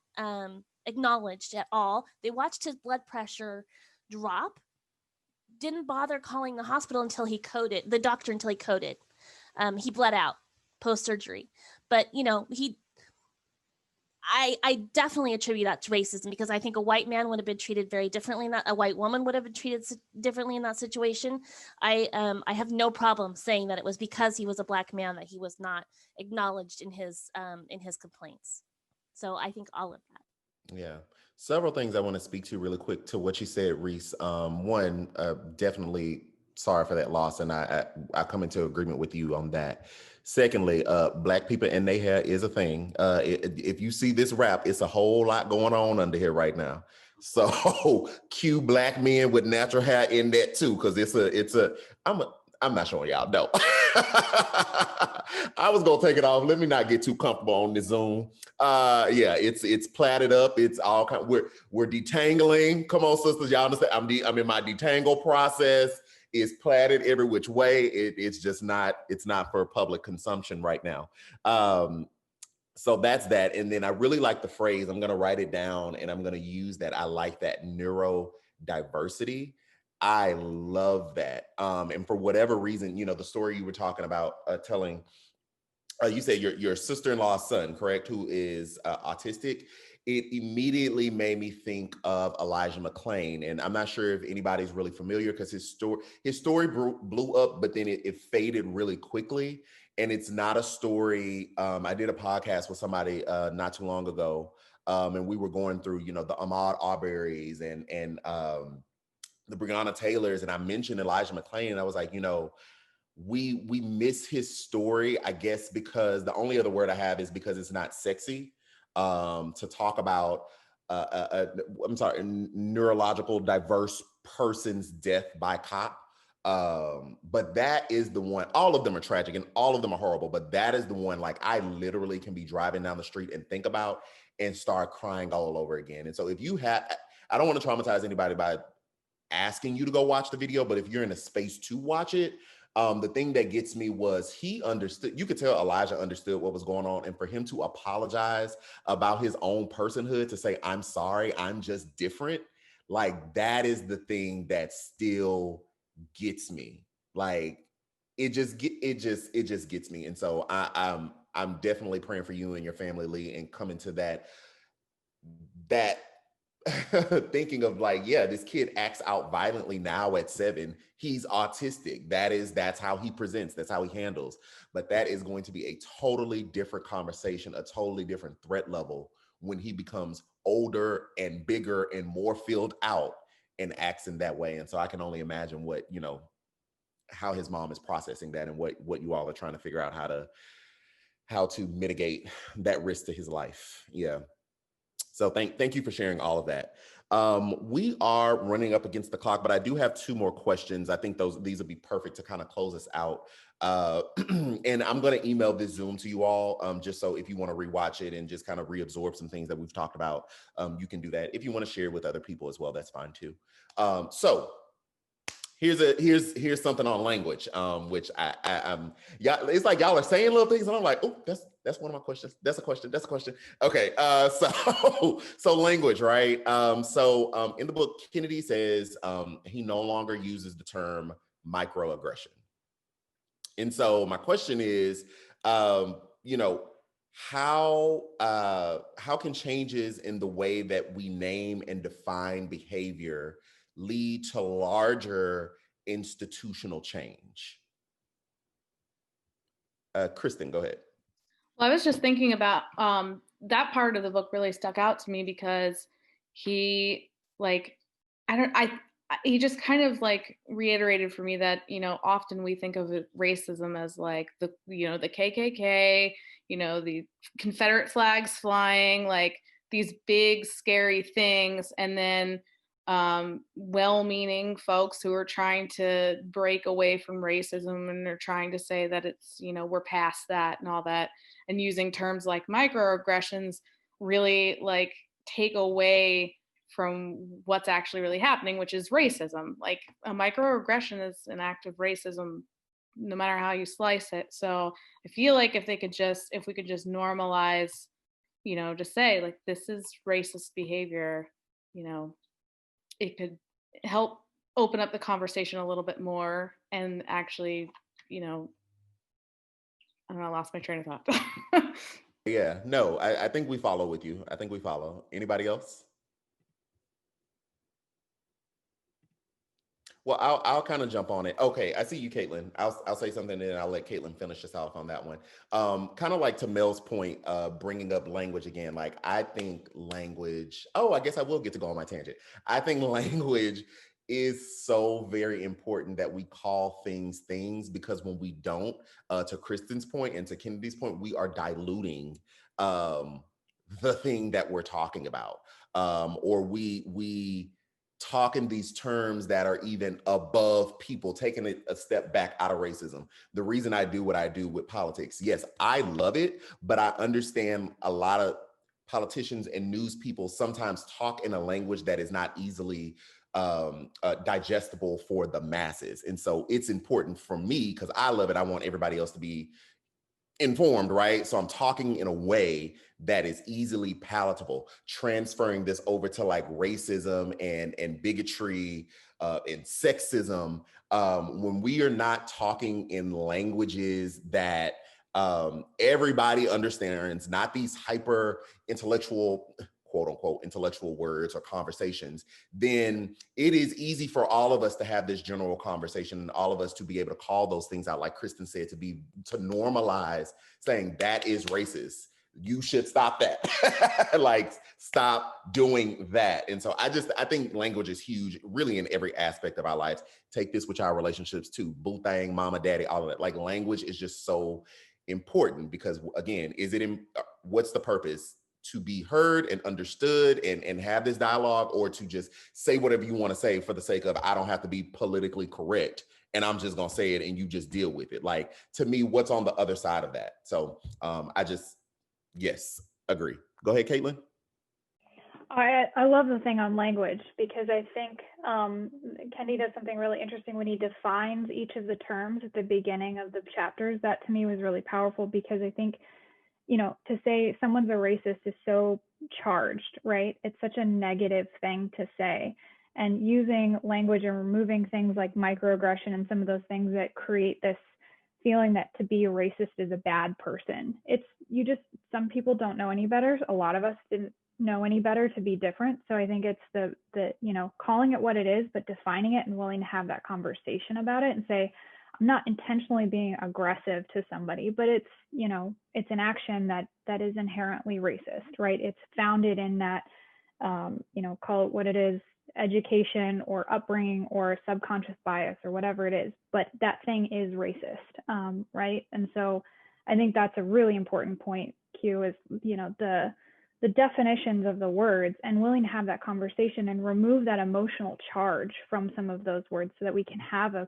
acknowledged at all. They watched his blood pressure drop, didn't bother calling the hospital until he coded, the doctor until he coded. He bled out post-surgery. But, I definitely attribute that to racism, because I think a white man would have been treated very differently, a white woman would have been treated differently in that situation. I have no problem saying that it was because he was a Black man that he was not acknowledged in his complaints. So I think all of that. Yeah. Several things I want to speak to really quick to what you said, Reese. One, definitely sorry for that loss, and I come into agreement with you on that. Secondly, Black people in their hair is a thing. If you see this rap, it's a whole lot going on under here right now. So cue Black men with natural hair in that too, because I'm not showing y'all. No. I was gonna take it off. Let me not get too comfortable on this Zoom. Yeah, it's plaited up. It's all kind. We're detangling. Come on, sisters, y'all understand? I'm in my detangle process. It's plaited every which way. It's just not. It's not for public consumption right now. So that's that. And then I really like the phrase. I'm gonna write it down and I'm gonna use that. I like that neurodiversity. I love that. And for whatever reason, the story you were talking about telling, you said your sister-in-law's son, correct, who is autistic. It immediately made me think of Elijah McClain. And I'm not sure if anybody's really familiar, because his story blew up, but then it faded really quickly. And it's not a story. I did a podcast with somebody not too long ago, and we were going through, the Ahmaud Arbery's and the Breonna Taylors, and I mentioned Elijah McClain, and I was like, we miss his story, I guess, because the only other word I have is because it's not sexy to talk about neurological diverse person's death by cop. But that is the one. All of them are tragic and all of them are horrible, but that is the one, like, I literally can be driving down the street and think about and start crying all over again. And so if you have, I don't want to traumatize anybody by asking you to go watch the video, but if you're in a space to watch it, The thing that gets me was he understood, you could tell Elijah understood what was going on. And for him to apologize about his own personhood, to say, I'm sorry, I'm just different. Like, that is the thing that still gets me. Like, it just gets me. And so I'm definitely praying for you and your family, Lee, and coming to that thinking of like, yeah, this kid acts out violently now at 7. He's autistic. That's how he presents. That's how he handles. But that is going to be a totally different conversation, a totally different threat level when he becomes older and bigger and more filled out and acts in that way. And so I can only imagine what, how his mom is processing that, and what you all are trying to figure out how to mitigate that risk to his life. Yeah. So thank you for sharing all of that. We are running up against the clock, but I do have 2 more questions. I think these would be perfect to kind of close us out. And I'm going to email this Zoom to you all, just so if you want to rewatch it and just kind of reabsorb some things that we've talked about, you can do that. If you want to share with other people as well, that's fine too. So here's something on language, which yeah, it's like y'all are saying little things, and I'm like, oh, that's one of my questions. That's a question. Okay, so language, right? In the book, Kennedy says he no longer uses the term microaggression, and so my question is, how can changes in the way that we name and define behavior lead to larger institutional change? Kristen, go ahead. Well, I was just thinking about that part of the book really stuck out to me because he he just kind of like reiterated for me that, often we think of racism as like the KKK, the Confederate flags flying, like these big scary things, and then well-meaning folks who are trying to break away from racism, and they're trying to say that it's, we're past that and all that, and using terms like microaggressions really like take away from what's actually really happening, which is racism. Like, a microaggression is an act of racism no matter how you slice it. So I feel like if we could just normalize, to say like, this is racist behavior, it could help open up the conversation a little bit more, and actually, I don't know, I lost my train of thought. Yeah, no, I think we follow with you. I think we follow. Anybody else? Well, I'll kind of jump on it. Okay, I see you, Caitlin. I'll say something, and then I'll let Caitlin finish us off on that one. Kind of like to Mel's point, bringing up language again. Like, I think language. Oh, I guess I will get to go on my tangent. I think language is so very important that we call things, because when we don't, to Kristen's point and to Kennedy's point, we are diluting the thing that we're talking about, or we talk in these terms that are even above people, taking it a step back out of racism. The reason I do what I do with politics, yes, I love it, but I understand a lot of politicians and news people sometimes talk in a language that is not easily digestible for the masses. And so it's important for me, because I love it. I want everybody else to be informed, right? So I'm talking in a way that is easily palatable, transferring this over to like racism and bigotry and sexism, when we are not talking in languages that everybody understands, not these hyper intellectual, quote unquote, intellectual words or conversations, then it is easy for all of us to have this general conversation, and all of us to be able to call those things out, like Kristen said, to normalize saying that is racist. You should stop that. Like, stop doing that. And so I think language is huge, really, in every aspect of our lives. Take this with our relationships too. Boo thang, mama, daddy, all of that. Like, language is just so important, because again, what's the purpose? To be heard and understood and have this dialogue, or to just say whatever you want to say for the sake of, I don't have to be politically correct, and I'm just going to say it and you just deal with it. Like, to me, what's on the other side of that? So yes, agree. Go ahead, Caitlin. I love the thing on language, because I think Kendi does something really interesting when he defines each of the terms at the beginning of the chapters. That to me was really powerful, because I think, to say someone's a racist is so charged, right? It's such a negative thing to say. And using language and removing things like microaggression and some of those things that create this feeling that to be a racist is a bad person. Some people don't know any better. A lot of us didn't know any better to be different. So I think it's the calling it what it is, but defining it and willing to have that conversation about it and say, I'm not intentionally being aggressive to somebody, but it's an action that is inherently racist, right? It's founded in that, call it what it is, education or upbringing or subconscious bias or whatever it is, but that thing is racist, right? And so I think that's a really important point, Q, is, the definitions of the words, and willing to have that conversation and remove that emotional charge from some of those words so that we can have a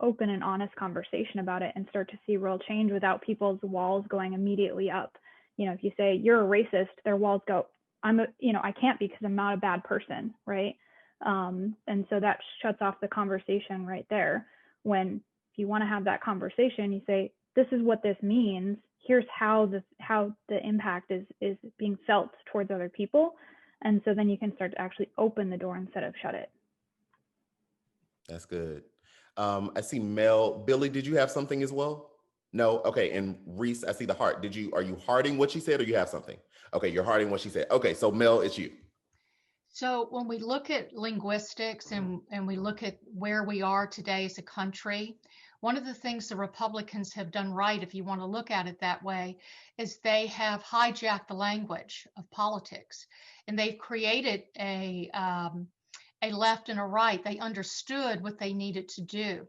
open and honest conversation about it and start to see real change without people's walls going immediately up. If you say you're a racist, their walls go, I can't be because I'm not a bad person, right? And so that shuts off the conversation right there. When if you want to have that conversation, you say, this is what this means. Here's how the impact is being felt towards other people. And so then you can start to actually open the door instead of shut it. That's good. I see Mel. Billy, did you have something as well? No? Okay. And Reese, I see the heart. Are you hearting what she said, or you have something? Okay, you're hearting what she said. Okay, so Mel, it's you. So when we look at linguistics and we look at where we are today as a country, one of the things the Republicans have done right, if you want to look at it that way, is they have hijacked the language of politics, and they've created a left and a right. They understood what they needed to do.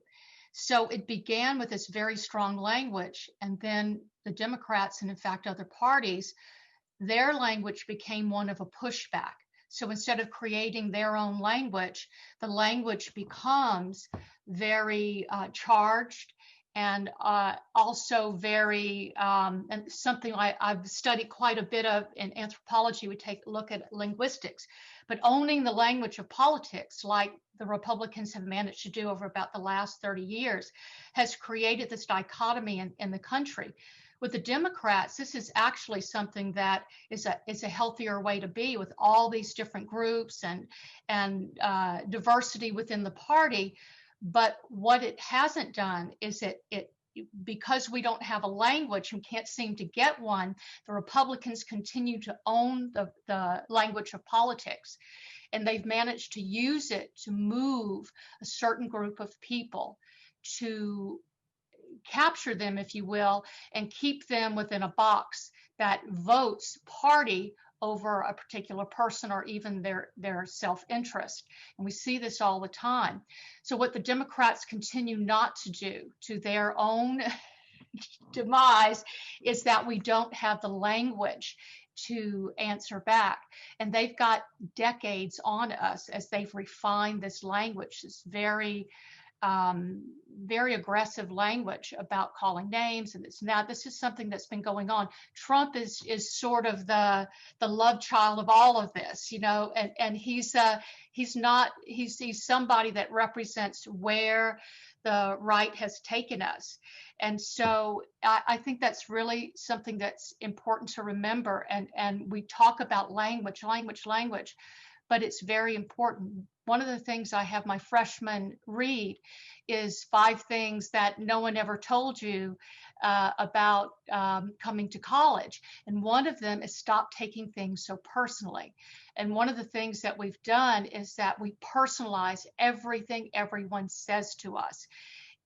So it began with this very strong language, and then the Democrats, and in fact other parties, their language became one of a pushback. So instead of creating their own language, the language becomes very charged, and also very, and something I've studied quite a bit of in anthropology. We take a look at linguistics, but owning the language of politics, like the Republicans have managed to do over about the last 30 years, has created this dichotomy in the country. With the Democrats, this is actually something that is a healthier way to be, with all these different groups and diversity within the party. But what it hasn't done is because we don't have a language and can't seem to get one, the Republicans continue to own the language of politics. And they've managed to use it to move a certain group of people, to capture them, if you will, and keep them within a box that votes party over a particular person or even their self-interest. And we see this all the time. So what the Democrats continue not to do, to their own demise, is that we don't have the language to answer back. And they've got decades on us as they've refined this language, this very aggressive language about calling names. And this is something that's been going on. Trump is sort of the love child of all of this, and he's somebody that represents where the right has taken us. And so I think that's really something that's important to remember. And we talk about language, but it's very important. One of the things I have my freshmen read is 5 things that no one ever told you about coming to college. And one of them is stop taking things so personally. And one of the things that we've done is that we personalize everything everyone says to us.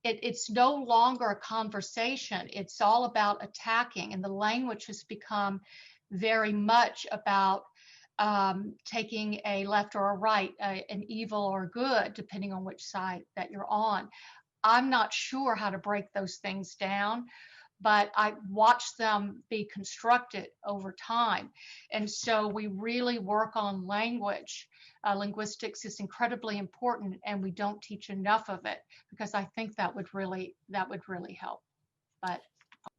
It's no longer a conversation. It's all about attacking. And the language has become very much about taking a left or a right, an evil or good, depending on which side that you're on. I'm not sure how to break those things down, but I watched them be constructed over time. And so we really work on language. Linguistics is incredibly important, and we don't teach enough of it, because I think that would really help. But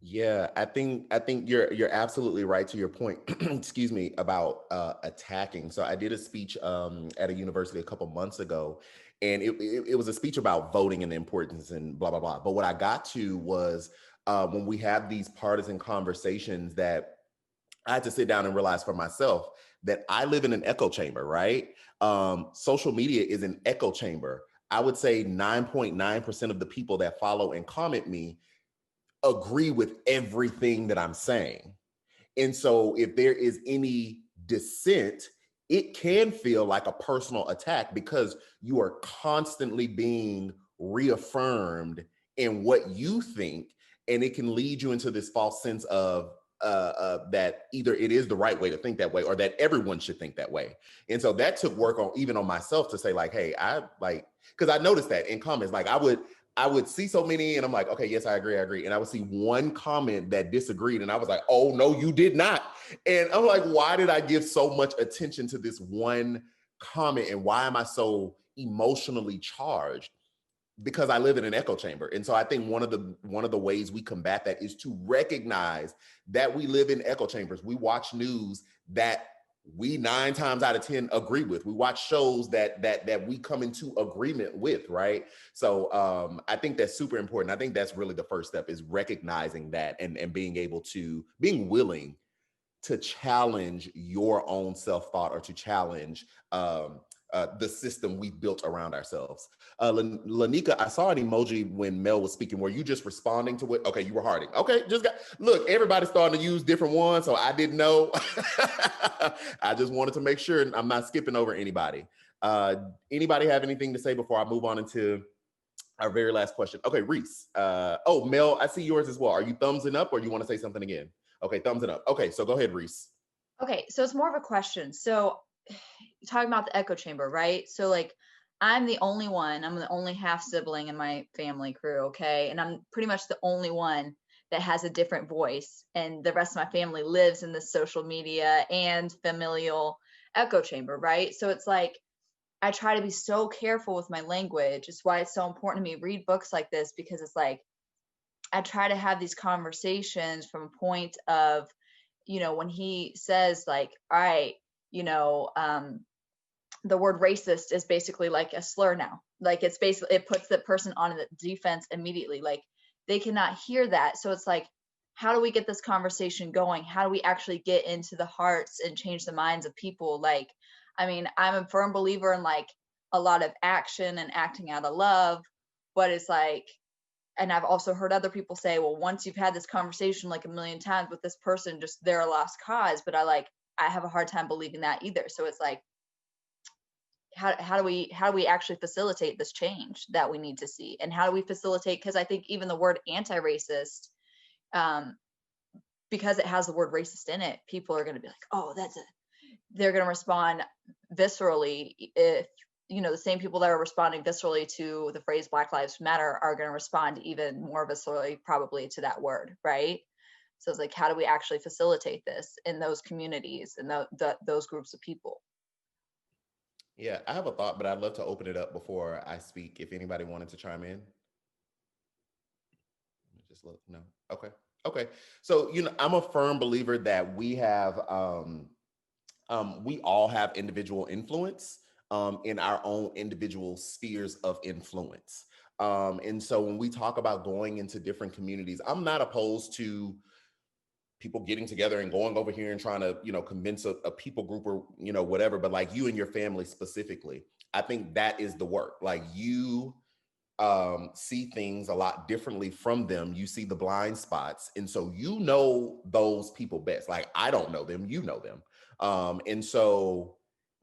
Yeah, I think you're absolutely right to your point. Excuse me, about attacking. So I did a speech at a university a couple months ago, and it was a speech about voting and the importance and blah blah blah. But what I got to was when we have these partisan conversations, that I had to sit down and realize for myself that I live in an echo chamber, right? Social media is an echo chamber. I would say 9.9% of the people that follow and comment me agree with everything that I'm saying. And so if there is any dissent, it can feel like a personal attack because you are constantly being reaffirmed in what you think. And it can lead you into this false sense of that either it is the right way to think that way or that everyone should think that way. And so that took work on even on myself to say like, hey, I like, because I noticed that in comments, like I would see so many and I'm like, okay, yes, I agree. And I would see one comment that disagreed. And I was like, oh, no, you did not. And I'm like, why did I give so much attention to this one comment? And why am I so emotionally charged? Because I live in an echo chamber. And so I think one of the ways we combat that is to recognize that we live in echo chambers. We watch news that we 9 times out of 10 agree with. We watch shows that we come into agreement with, right? So I think that's super important. I think that's really the first step, is recognizing that and being willing to challenge your own self-thought or to challenge the system we've built around ourselves. Lanika, I saw an emoji when Mel was speaking. Were you just responding to it? Okay, you were hearting. Okay, look, everybody's starting to use different ones, so I didn't know. I just wanted to make sure I'm not skipping over anybody. Anybody have anything to say before I move on into our very last question? Okay, Reese. Oh, Mel, I see yours as well. Are you thumbsing up or you want to say something again? Okay, thumbs it up. Okay, so go ahead, Reese. Okay, so it's more of a question. So talking about the echo chamber, right? So like I'm the only half sibling in my family crew, okay? And I'm pretty much the only one that has a different voice. And the rest of my family lives in this social media and familial echo chamber, right? So it's like I try to be so careful with my language. It's why it's so important to me read books like this, because it's like I try to have these conversations from a point of, when he says like, all right, the word racist is basically like a slur now. Like it puts the person on the defense immediately. Like they cannot hear that. So it's like, how do we get this conversation going? How do we actually get into the hearts and change the minds of people? Like, I mean, I'm a firm believer in like a lot of action and acting out of love, but it's like, and I've also heard other people say, well, once you've had this conversation like a million times with this person, just they're a lost cause. But I have a hard time believing that either. So it's like, how do we actually facilitate this change that we need to see? And how do we facilitate? Because I think even the word anti-racist, because it has the word racist in it, people are going to be like, oh, they're going to respond viscerally. If the same people that are responding viscerally to the phrase Black Lives Matter are going to respond even more viscerally probably to that word, right? So it's like, how do we actually facilitate this in those communities and those groups of people? Yeah, I have a thought, but I'd love to open it up before I speak. If anybody wanted to chime in, just look. No. Okay. So I'm a firm believer that we all have individual influence in our own individual spheres of influence. And so when we talk about going into different communities, I'm not opposed to people getting together and going over here and trying to, convince a people group or, whatever, but like you and your family specifically, I think that is the work. Like you see things a lot differently from them. You see the blind spots. And so those people best. Like I don't know them, you know them. And so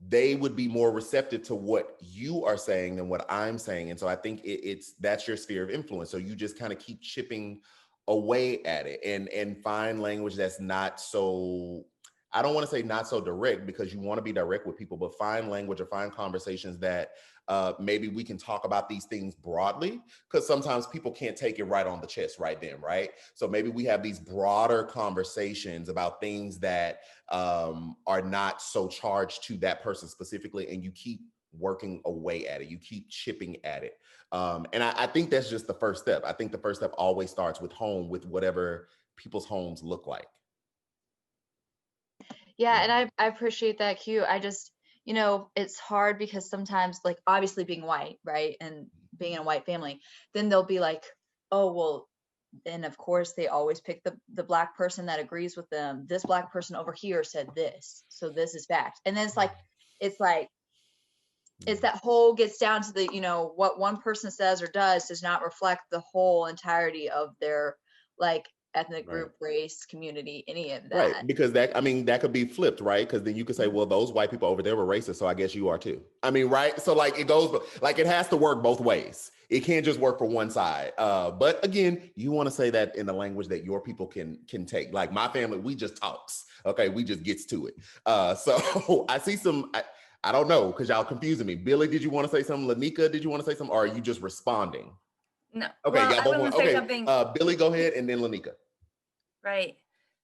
they would be more receptive to what you are saying than what I'm saying. And so I think that's your sphere of influence. So you just kind of keep chipping away at it and find language that's not so, I don't want to say not so direct, because you want to be direct with people, but find language or find conversations that maybe we can talk about these things broadly, because sometimes people can't take it right on the chest right then, right? So maybe we have these broader conversations about things that are not so charged to that person specifically, and you keep working away at it. You keep chipping at it. And I think that's just the first step. I think the first step always starts with home, with whatever people's homes look like. Yeah, and I appreciate that, Q. I just, it's hard because sometimes, like, obviously being white, right, and being in a white family, then they'll be like, oh, well, and of course they always pick the black person that agrees with them. This black person over here said this, so this is fact. And then it's that whole gets down to the, what one person says or does not reflect the whole entirety of their like ethnic group, race, community, any of that. Right, because that could be flipped, right? Because then you could say, well, those white people over there were racist, so I guess you are too. I mean, right? So like it goes, like it has to work both ways. It can't just work for one side. But again, you want to say that in the language that your people can take. Like my family, we just talks. Okay, we just gets to it. So I see some. I don't know, because y'all confusing me. Billy, did you want to say something? Lanika, did you want to say something? Or are you just responding? No. Okay, well, yeah, I want to say something. Billy, go ahead, and then Lanika. Right.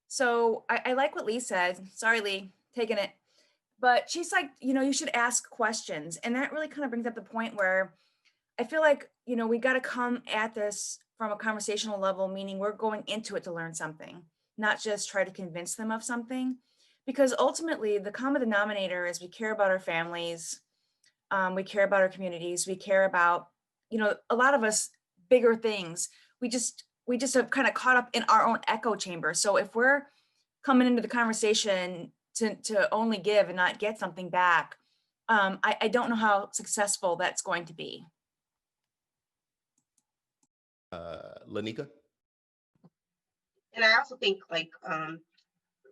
So I like what Lee said. Sorry, Lee, taking it. But she's like, you should ask questions. And that really kind of brings up the point where I feel like, we got to come at this from a conversational level, meaning we're going into it to learn something, not just try to convince them of something. Because ultimately, the common denominator is we care about our families, we care about our communities, we care about, a lot of us, bigger things. We just have kind of caught up in our own echo chamber. So if we're coming into the conversation to only give and not get something back, I don't know how successful that's going to be. Lanika? And I also think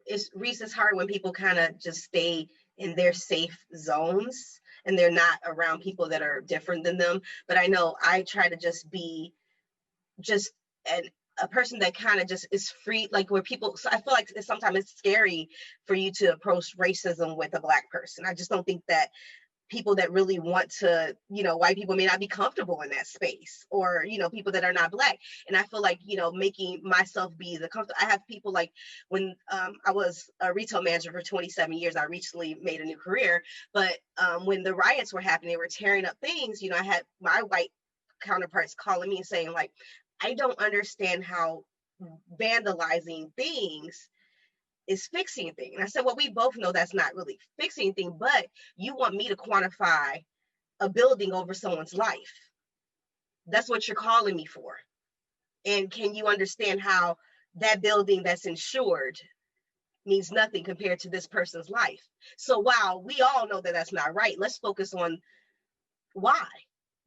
it's hard when people kind of just stay in their safe zones and they're not around people that are different than them. But I know I try to just be a person that kind of just is free, like where people, so I feel like sometimes it's scary for you to approach racism with a Black person. I just don't think that people that really want to, white people may not be comfortable in that space, or, people that are not Black. And I feel like, making myself be the comfortable, I have people like when I was a retail manager for 27 years, I recently made a new career, but when the riots were happening, they were tearing up things, I had my white counterparts calling me and saying like, I don't understand how vandalizing things is fixing things. And I said, well, we both know that's not really fixing anything, but you want me to quantify a building over someone's life. That's what you're calling me for. And can you understand how that building that's insured means nothing compared to this person's life? So while we all know that that's not right, let's focus on why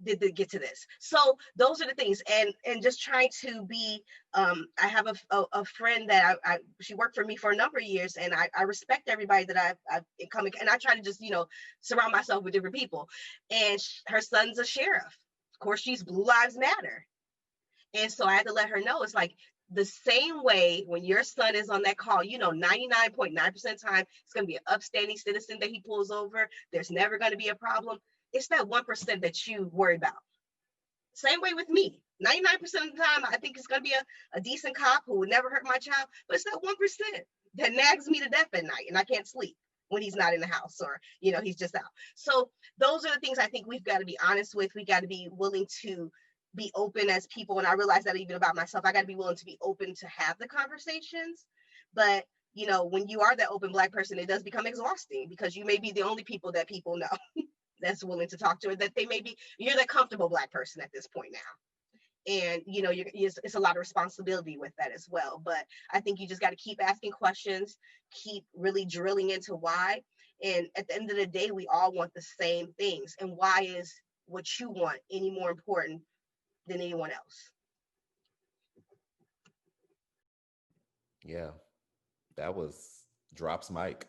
did they get to this. So those are the things, and just trying to be, I have a friend that she worked for me for a number of years, and I respect everybody that I've come, and I try to just, surround myself with different people. And her son's a sheriff. Of course, she's Blue Lives Matter. And so I had to let her know, it's like the same way when your son is on that call, 99.9% of the time, it's going to be an upstanding citizen that he pulls over. There's never going to be a problem. It's that 1% that you worry about. Same way with me. 99% of the time, I think it's going to be a decent cop who would never hurt my child, but it's that 1% that nags me to death at night and I can't sleep when he's not in the house, or, he's just out. So those are the things I think we've got to be honest with. We got to be willing to be open as people. And I realize that even about myself, I got to be willing to be open to have the conversations. But, when you are that open Black person, it does become exhausting because you may be the only people that people know that's willing to talk to, or that you're the comfortable Black person at this point now. And, it's a lot of responsibility with that as well. But I think you just got to keep asking questions, keep really drilling into why. And at the end of the day, we all want the same things. And why is what you want any more important than anyone else? Yeah, that was drops mic.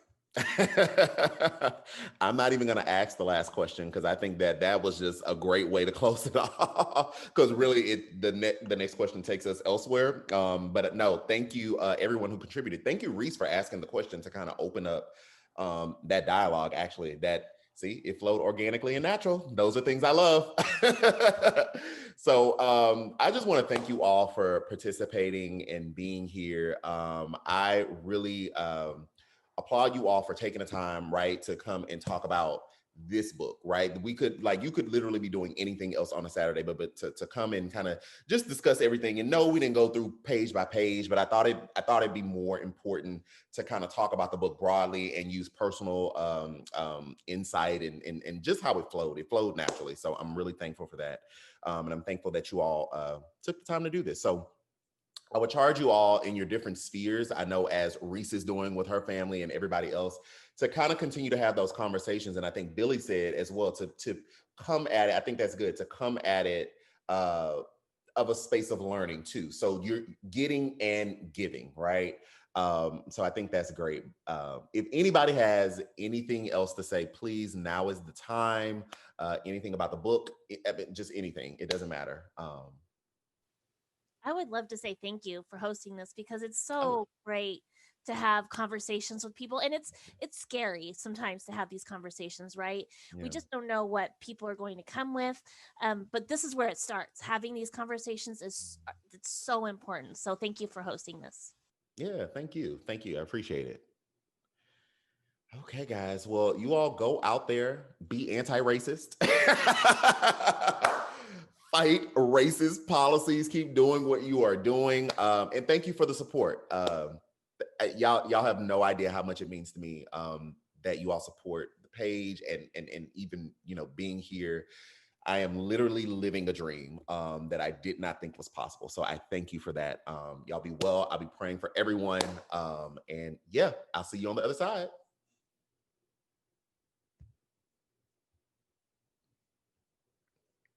I'm not even going to ask the last question because I think that was just a great way to close it off, because really the next question takes us elsewhere. But no, thank you everyone who contributed. Thank you, Reese, for asking the question to kind of open up that dialogue. Actually, it flowed organically and natural. Those are things I love. So I just want to thank you all for participating and being here. I really applaud you all for taking the time, right, to come and talk about this book, right? We could, like, you could literally be doing anything else on a Saturday, but to come and kind of just discuss everything. And no, we didn't go through page by page, but I thought it'd be more important to kind of talk about the book broadly and use personal insight and just how it flowed. It flowed naturally. So I'm really thankful for that. And I'm thankful that you all took the time to do this. So I would charge you all in your different spheres. I know, as Reese is doing with her family and everybody else, to kind of continue to have those conversations. And I think Billy said as well, to come at it. I think that's good, to come at it of a space of learning too. So you're getting and giving, right? So I think that's great. If anybody has anything else to say, please, now is the time. Anything about the book, just anything, it doesn't matter. I would love to say thank you for hosting this, because it's so great to have conversations with people, and it's scary sometimes to have these conversations, right? We just don't know what people are going to come with, but this is where it starts. Having these conversations it's so important. So thank you for hosting this. Yeah, thank you. I appreciate it. Okay, guys. Well, you all go out there, be anti-racist. Fight racist policies. Keep doing what you are doing. And thank you for the support. Y'all have no idea how much it means to me that you all support the page and even, being here. I am literally living a dream that I did not think was possible. So I thank you for that. Y'all be well. I'll be praying for everyone. And yeah, I'll see you on the other side.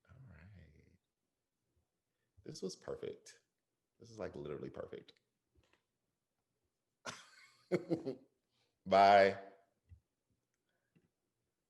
All right. This was perfect. This is like literally perfect. Bye.